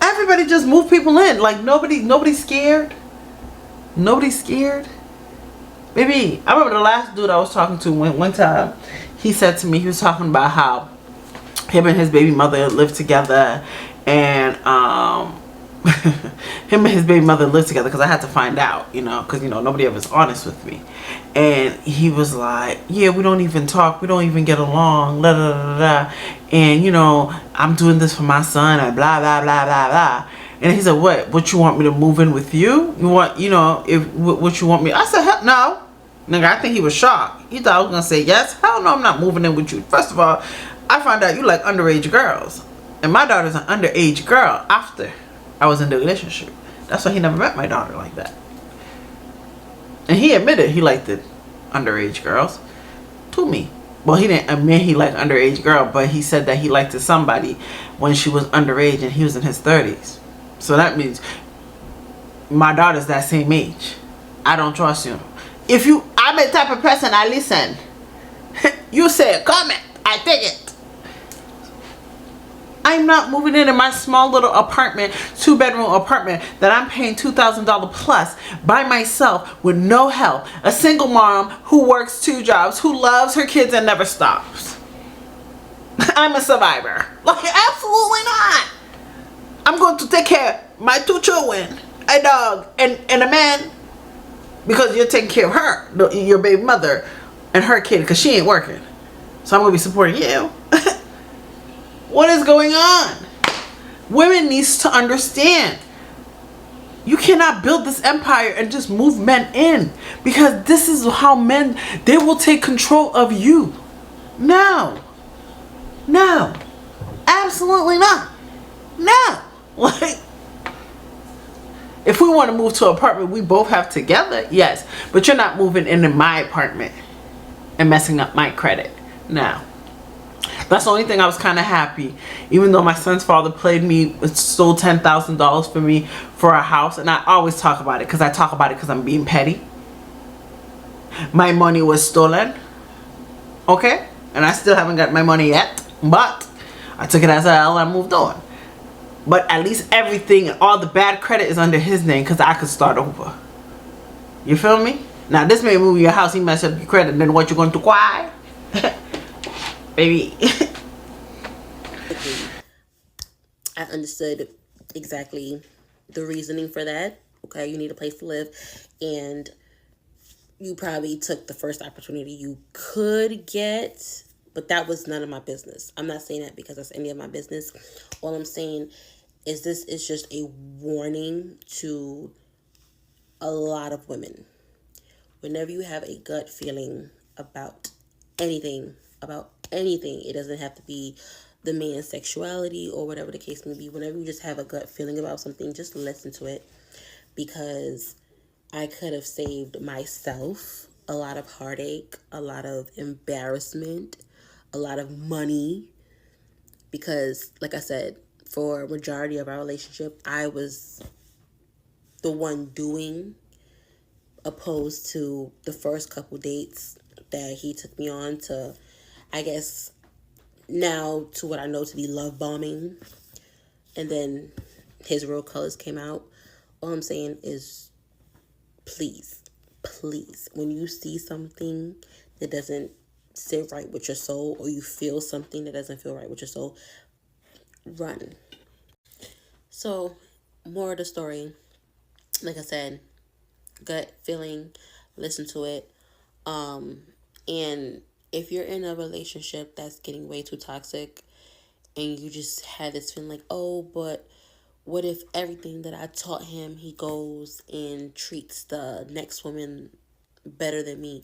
everybody just move people in. Like, nobody's scared. Nobody's scared. Baby, I remember the last dude I was talking to one time. He said to me, he was talking about how him and his baby mother lived together, and him and his baby mother lived together because I had to find out, because nobody ever was honest with me. And he was like, yeah, we don't even talk, we don't even get along, la la la la, and I'm doing this for my son and blah blah blah blah blah. And he said, what you want me to move in with you? You want, what you want me? I said, hell no. Nigga, I think he was shocked. He thought I was gonna say yes. Hell no, I'm not moving in with you. First of all, I found out you like underage girls, and my daughter's an underage girl after I was in the relationship. That's why he never met my daughter like that. And he admitted he liked the underage girls to me. Well, he didn't admit he liked underage girl, but he said that he liked somebody when she was underage and he was in his 30s. So that means my daughter's that same age. I don't trust you. I'm the type of person I listen. You say a comment, I take it. I'm not moving in my small little apartment, 2-bedroom apartment that I'm paying $2,000 plus by myself with no help. A single mom who works 2 jobs, who loves her kids and never stops. I'm a survivor. Like, absolutely not. I'm going to take care of my 2 children, a dog, and a man, because you're taking care of her, your baby mother, and her kid, because she ain't working. So I'm going to be supporting you. What is going on? Women needs to understand. You cannot build this empire and just move men in, because this is how men, they will take control of you. No. No. Absolutely not. No. Like, if we want to move to an apartment we both have together, yes. But you're not moving into my apartment and messing up my credit. No. That's the only thing I was kind of happy. Even though my son's father played me, stole $10,000 for me for a house. And I always talk about it because I'm being petty. My money was stolen. Okay? And I still haven't got my money yet. But I took it as a L and I moved on. But at least everything, all the bad credit is under his name because I could start over. You feel me? Now this may move your house, he messed up your credit, then what you going to cry? Baby. I understood exactly the reasoning for that. Okay, you need a place to live, and you probably took the first opportunity you could get, but that was none of my business. I'm not saying that because that's any of my business. All I'm saying is this is just a warning to a lot of women. Whenever you have a gut feeling about anything, it doesn't have to be the man's sexuality or whatever the case may be. Whenever you just have a gut feeling about something, just listen to it, because I could have saved myself a lot of heartache, a lot of embarrassment, a lot of money, because like I said, for a majority of our relationship, I was the one doing opposed to the first couple dates that he took me on to, I guess, now to what I know to be love bombing. And then his real colors came out. All I'm saying is, please, please, when you see something that doesn't sit right with your soul, or you feel something that doesn't feel right with your soul, run. So, more of the story, like I said, gut feeling, listen to it. And if you're in a relationship that's getting way too toxic, and you just had this feeling like, oh, but what if everything that I taught him, he goes and treats the next woman better than me?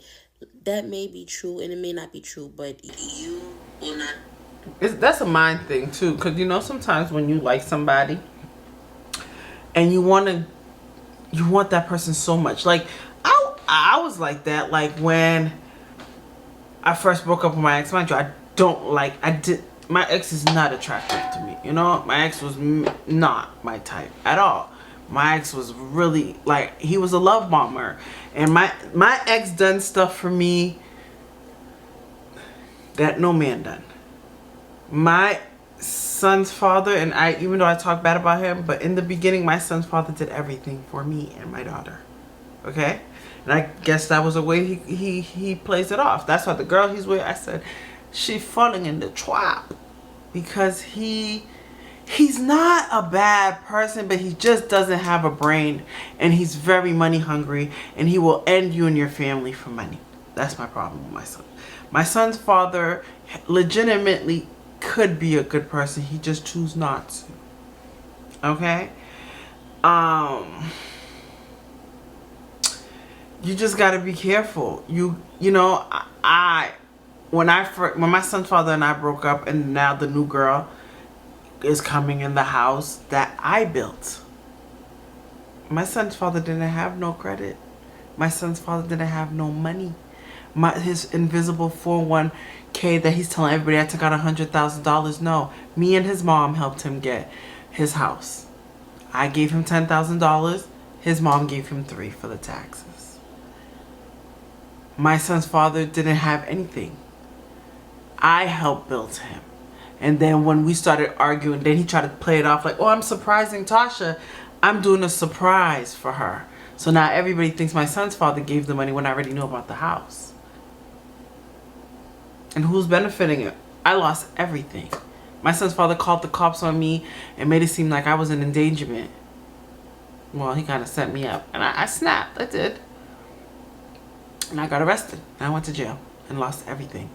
That may be true, and it may not be true, but you will not. That's a mind thing too, because sometimes when you like somebody and you want that person so much. Like I was like that. Like when I first broke up with my ex, mind you, my ex is not attractive to me. My ex was not my type at all. My ex was really like, he was a love bomber, and my ex done stuff for me that no man done. My son's father, and I, even though I talk bad about him, but in the beginning, my son's father did everything for me and my daughter. Okay? And I guess that was the way he plays it off. That's why the girl he's with, I said, she's falling in the trap. Because he's not a bad person, but he just doesn't have a brain. And he's very money hungry. And he will end you and your family for money. That's my problem with my son. My son's father legitimately could be a good person. He just choose not to. Okay? You just got to be careful. When my son's father and I broke up, and now the new girl is coming in the house that I built. My son's father didn't have no credit. My son's father didn't have no money. His invisible 401k that he's telling everybody I took out $100,000. No, me and his mom helped him get his house. I gave him $10,000. His mom gave him $3,000 for the taxes. My son's father didn't have anything. I helped build him. And then when we started arguing, then he tried to play it off like, oh, I'm surprising Tasha. I'm doing a surprise for her. So now everybody thinks my son's father gave the money when I already knew about the house. And who's benefiting it? I lost everything. My son's father called the cops on me and made it seem like I was in endangerment. Well, he kind of set me up. And I snapped. I did. And I got arrested. And I went to jail and lost everything.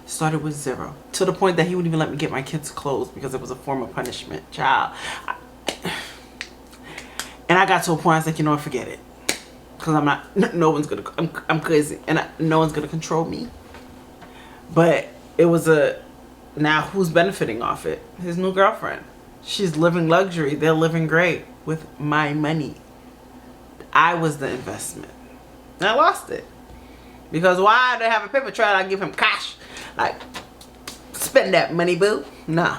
Started with zero. To the point that he wouldn't even let me get my kids' clothes because it was a form of punishment. Child. And I got to a point I was like, forget it. Because I'm not, no one's going to, I'm crazy. And no one's going to control me. But it was now who's benefiting off it? His new girlfriend. She's living luxury. They're living great with my money. I was the investment. And I lost it. Because why they have a paper trail? I give him cash. Like, spend that money, boo. Nah.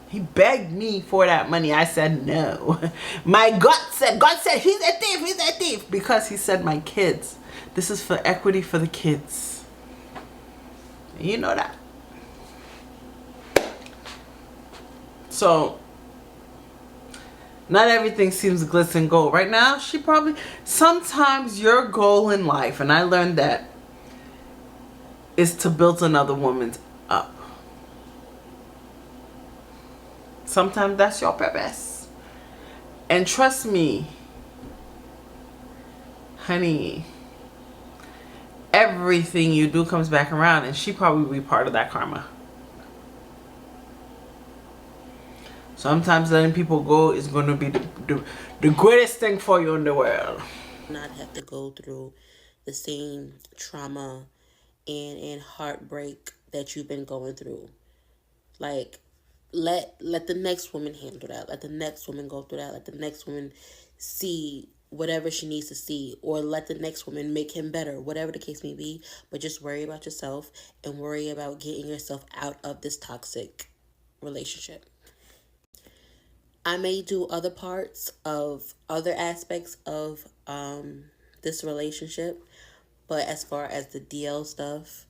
He begged me for that money. I said no. My God said, he's a thief. Because he said my kids. This is for equity for the kids. You know that. So, not everything seems glitz and gold. Right now, sometimes your goal in life, and I learned that, is to build another woman's up. Sometimes that's your purpose. And trust me, honey, everything you do comes back around, and she probably will be part of that karma. Sometimes letting people go is going to be the greatest thing for you in the world. Not have to go through the same trauma and heartbreak that you've been going through. Like, let the next woman handle that. Let the next woman go through that. Let the next woman see whatever she needs to see, or let the next woman make him better, whatever the case may be. But just worry about yourself and worry about getting yourself out of this toxic relationship. I may do other parts of other aspects of this relationship. But as far as the DL stuff,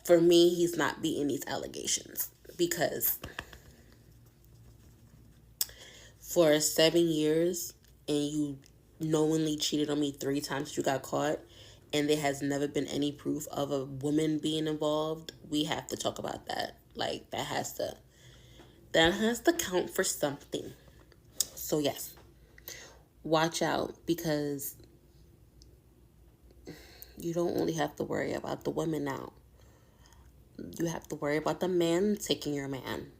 for me, he's not beating these allegations because for 7 years and you knowingly cheated on me 3 times, you got caught, and there has never been any proof of a woman being involved. We have to talk about that. Like that has to count for something. So yes, watch out, because you don't only have to worry about the women now. You have to worry about the man taking your man.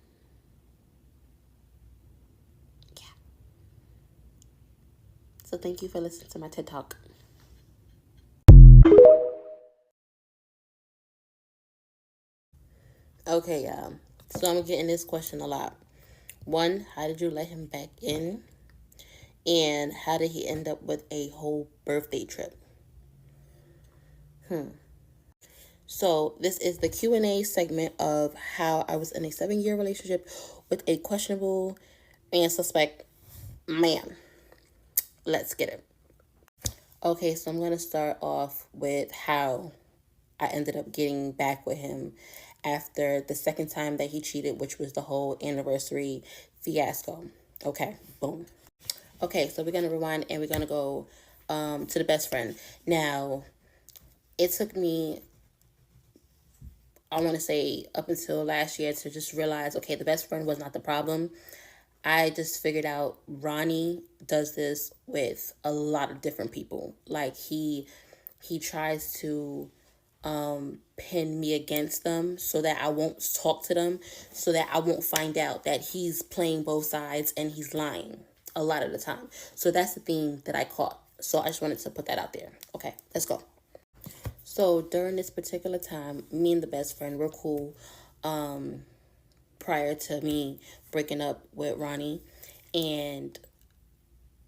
Yeah. So thank you for listening to my TED Talk. Okay, y'all. So I'm getting this question a lot. One, how did you let him back in? And how did he end up with a whole birthday trip? So this is the Q&A segment of how I was in a 7-year relationship with a questionable and suspect man. Let's get it. Okay, so I'm going to start off with how I ended up getting back with him after the second time that he cheated, which was the whole anniversary fiasco. Okay, boom. Okay, so we're going to rewind and we're going to go to the best friend. Now, it took me, I want to say, up until last year to just realize, okay, the best friend was not the problem. I just figured out Ronnie does this with a lot of different people. Like he tries to pin me against them so that I won't talk to them, so that I won't find out that he's playing both sides and he's lying a lot of the time. So that's the theme that I caught. So I just wanted to put that out there. Okay, let's go. So during this particular time, me and the best friend were cool. Prior to me breaking up with Ronnie, and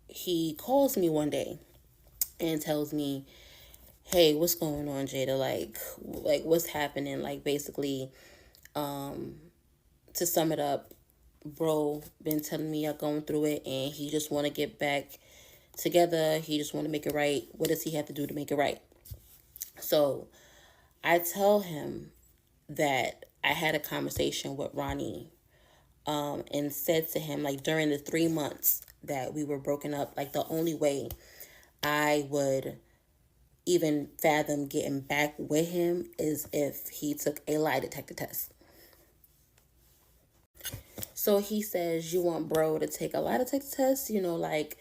he calls me one day and tells me, "Hey, what's going on, Jada? Like what's happening? Like basically, to sum it up, bro been telling me you're going through it, and he just want to get back together. He just want to make it right. What does he have to do to make it right?" So I tell him that I had a conversation with Ronnie, and said to him, like, during the 3 months that we were broken up, like, the only way I would even fathom getting back with him is if he took a lie detector test. So he says, "You want bro to take a lie detector test? Like,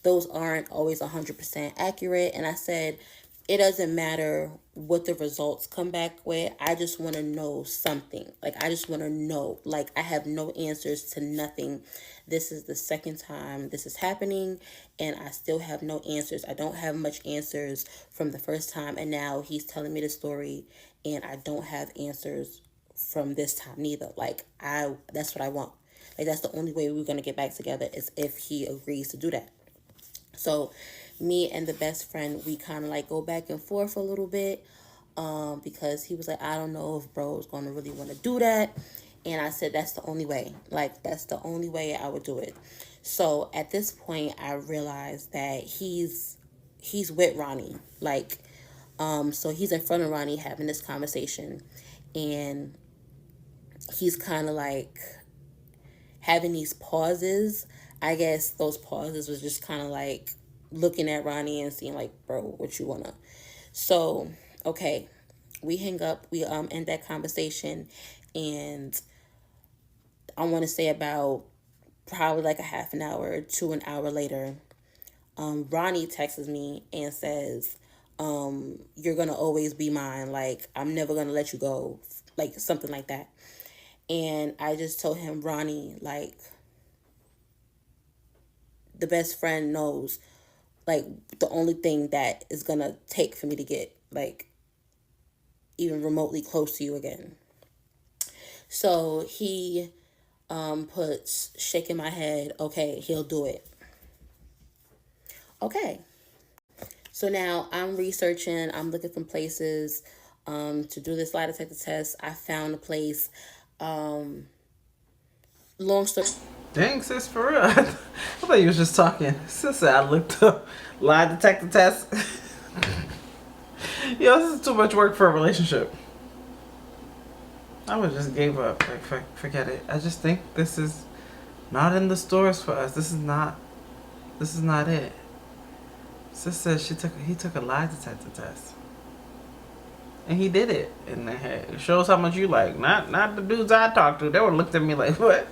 those aren't always 100% accurate." And I said, "It doesn't matter what the results come back with. I just want to know something. Like, I just want to know. Like, I have no answers to nothing. This is the second time this is happening, and I still have no answers. I don't have much answers from the first time, and now he's telling me the story, and I don't have answers from this time neither. Like, that's what I want. Like, that's the only way we're going to get back together is if he agrees to do that." So me and the best friend, we kind of like go back and forth a little bit, because he was like, "I don't know if bro is going to really want to do that." And I said, "That's the only way. Like, that's the only way I would do it." So at this point, I realized that he's with Ronnie. Like, so he's in front of Ronnie having this conversation, and he's kind of like having these pauses. I guess those pauses was just kind of like looking at Ronnie and seeing like, "Bro, what you wanna?" So, okay, we hang up, we end that conversation, and I want to say about probably like a half an hour to an hour later, Ronnie texts me and says, "You're gonna always be mine. Like, I'm never gonna let you go," like something like that. And I just told him, "Ronnie, like, the best friend knows, like, the only thing that is gonna take for me to get like even remotely close to you again." So he puts shaking my head, "Okay, he'll do it." Okay. So now I'm researching, I'm looking for places to do this lie detector test. I found a place. Long story. Dang, sis, for real. I thought you was just talking. Sis said I looked up lie detector test. Yo, this is too much work for a relationship. I would just gave up. Like, forget it. I just think this is not in the stores for us. This is not. This is not it. Sis said he took a lie detector test, and he did it. And it shows how much you like. Not the dudes I talked to. They would looked at me like, what?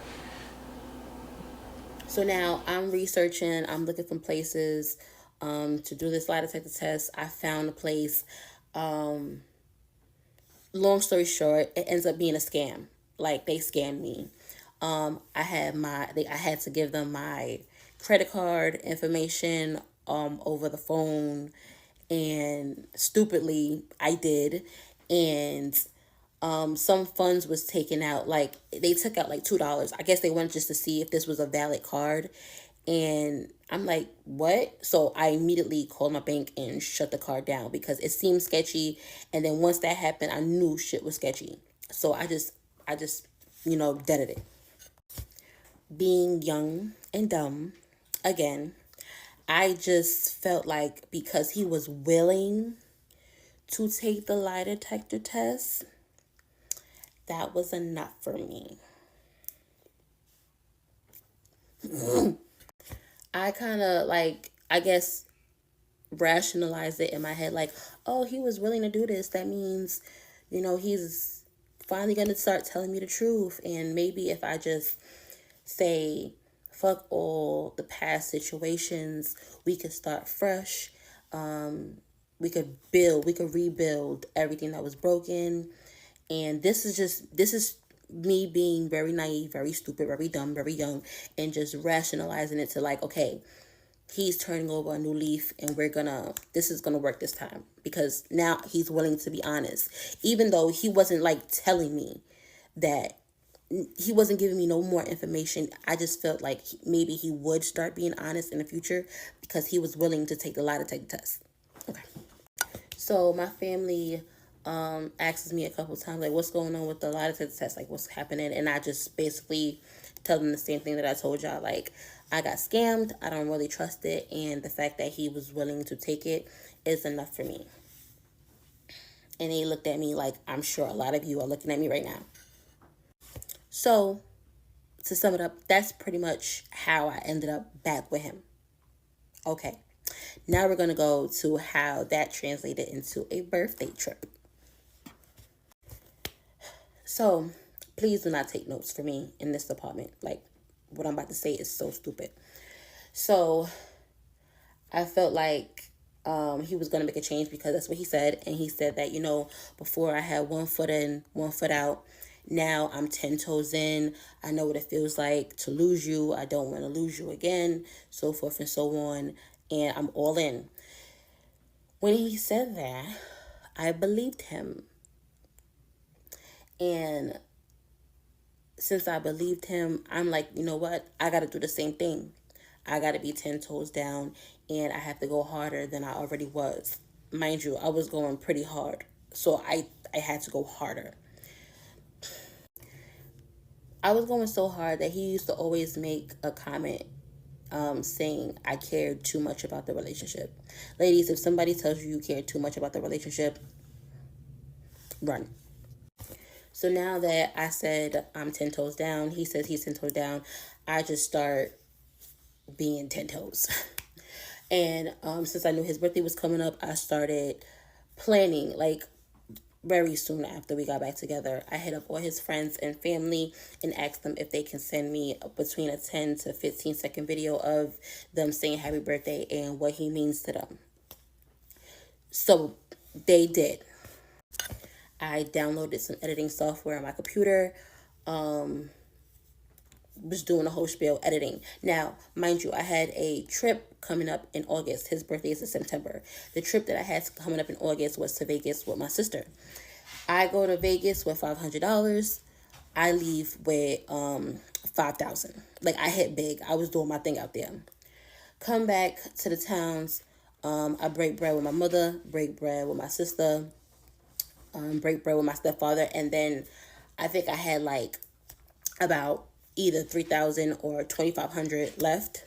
So now I'm researching, I'm looking for places to do this lie detector test. I found a place. Um, Long story short, it ends up being a scam. Like they scammed me. I had to give them my credit card information over the phone, and stupidly I did, and some funds was taken out. Like they took out like $2. I guess they wanted just to see if this was a valid card, and I'm like, what? So I immediately called my bank and shut the card down because it seemed sketchy. And then once that happened, I knew shit was sketchy. So I just, deaded it. Being young and dumb, again, I just felt like because he was willing to take the lie detector test, that was enough for me. I kind of like, I guess, rationalized it in my head like, oh, he was willing to do this. That means, he's finally going to start telling me the truth. And maybe if I just say, fuck all the past situations, we could start fresh. We could rebuild everything that was broken. And this is me being very naive, very stupid, very dumb, very young, and just rationalizing it to like, okay, he's turning over a new leaf and this is gonna work this time because now he's willing to be honest, even though he wasn't like telling me that, he wasn't giving me no more information. I just felt like maybe he would start being honest in the future because he was willing to take the lie detector test. Okay. So my family asks me a couple times like, what's going on with the lie detector test, like what's happening, and I just basically tell them the same thing that I told y'all. Like, I got scammed, I don't really trust it, and the fact that he was willing to take it is enough for me. And they looked at me like I'm sure a lot of you are looking at me right now. So to sum it up, that's pretty much how I ended up back with him. Okay, now we're gonna go to how that translated into a birthday trip. So please do not take notes for me in this department. Like, what I'm about to say is so stupid. So I felt like he was going to make a change because that's what he said. And he said that, before I had 1 foot in, 1 foot out. Now I'm 10 toes in. I know what it feels like to lose you. I don't want to lose you again, so forth and so on. And I'm all in. When he said that, I believed him. And since I believed him, I'm like, you know what? I got to do the same thing. I got to be 10 toes down, and I have to go harder than I already was. Mind you, I was going pretty hard. So I had to go harder. I was going so hard that he used to always make a comment saying I cared too much about the relationship. Ladies, if somebody tells you you care too much about the relationship, run. So now that I said I'm 10 toes down, he says he's 10 toes down, I just start being 10 toes. And since I knew his birthday was coming up, I started planning like very soon after we got back together. I hit up all his friends and family and asked them if they can send me between a 10 to 15-second video of them saying happy birthday and what he means to them. So they did. I downloaded some editing software on my computer. Was doing a whole spiel editing. Now, mind you, I had a trip coming up in August. His birthday is in September. The trip that I had coming up in August was to Vegas with my sister. I go to Vegas with $500. I leave with 5,000. Like, I hit big. I was doing my thing out there. Come back to the towns. I break bread with my mother, break bread with my sister, break bread with my stepfather, and then I think I had like about either 3,000 or 2,500 left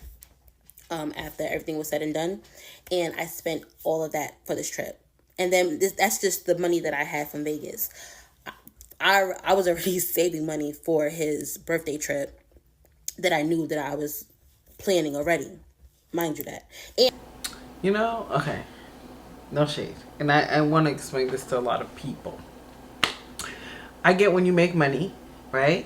after everything was said and done. And I spent all of that for this trip. And then that's just the money that I had from Vegas. I was already saving money for his birthday trip that I knew that I was planning already. Mind you that. And You know, okay, no shade. And I want to explain this to a lot of people. I get when you make money, right?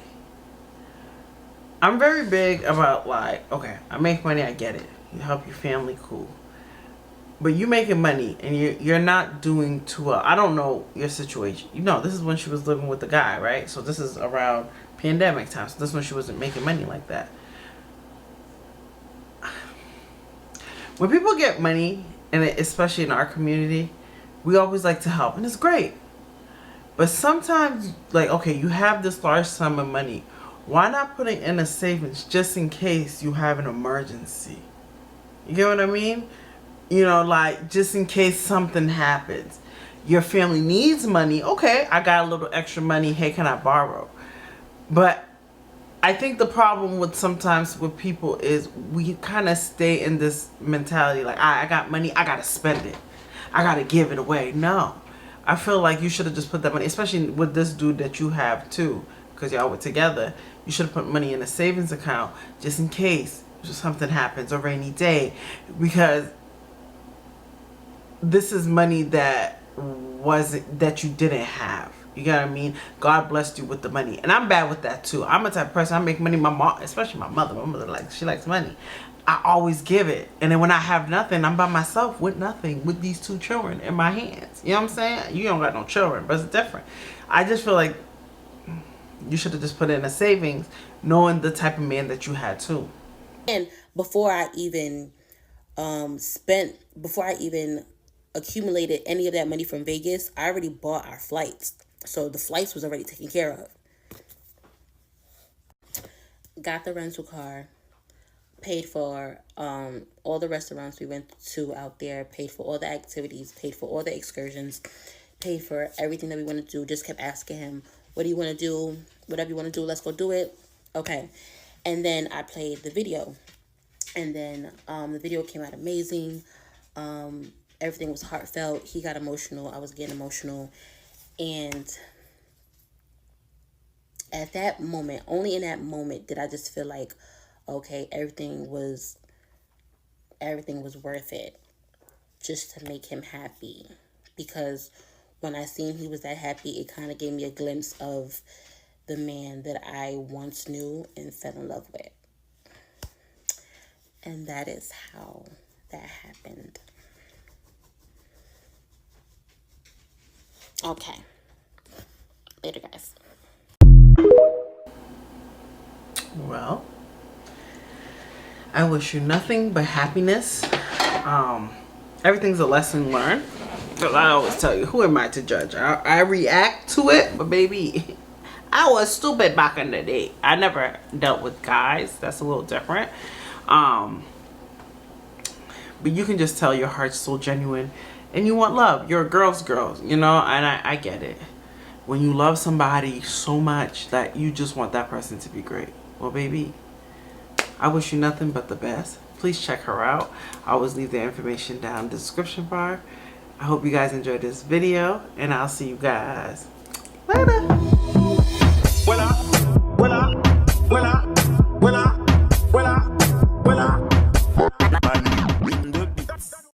I'm very big about like, okay, I make money, I get it. You help your family, cool. But you making money and you're not doing too well. I don't know your situation. You know, this is when she was living with the guy, right? So this is around pandemic time. So this is when she wasn't making money like that. When people get money, and especially in our community, we always like to help, and it's great. But sometimes, like, okay, you have this large sum of money. Why not put it in a savings just in case you have an emergency? You get what I mean? You know, like, just in case something happens. Your family needs money. Okay, I got a little extra money. Hey, can I borrow? But I think the problem with sometimes with people is we kind of stay in this mentality like, I got money, I got to spend it. I got to give it away. No. I feel like you should have just put that money, especially with this dude that you have too, because y'all were together. You should have put money in a savings account just in case something happens, a rainy day, because this is money that you didn't have. You get what I mean? God blessed you with the money, and I'm bad with that too. I'm a type of person, I make money. My mom, especially my mother, she likes money. I always give it, and then when I have nothing, I'm by myself with nothing, with these two children in my hands. You know what I'm saying? You don't got no children, but it's different. I just feel like you should have just put it in a savings, knowing the type of man that you had too. and before I even before I even accumulated any of that money from Vegas, I already bought our flights. So the flights was already taken care of. Got the rental car, paid for all the restaurants we went to out there, paid for all the activities, paid for all the excursions, paid for everything that we wanted to do. Just kept asking him, what do you want to do? Whatever you want to do, let's go do it. Okay. And then I played the video. And then the video came out amazing. Everything was heartfelt. He got emotional. I was getting emotional. And at that moment, only in that moment did I just feel like, okay, everything was worth it just to make him happy. Because when I seen he was that happy, it kind of gave me a glimpse of the man that I once knew and fell in love with. And that is how that happened. Okay. Later, guys. Well, I wish you nothing but happiness. Everything's a lesson learned. Because I always tell you, who am I to judge? I react to it, but baby, I was stupid back in the day. I never dealt with guys. That's a little different. But you can just tell your heart's so genuine and you want love. You're a girl's, you know, and I get it. When you love somebody so much that you just want that person to be great. Well, baby, I wish you nothing but the best. Please check her out. I always leave the information down in the description bar. I hope you guys enjoyed this video, and I'll see you guys later.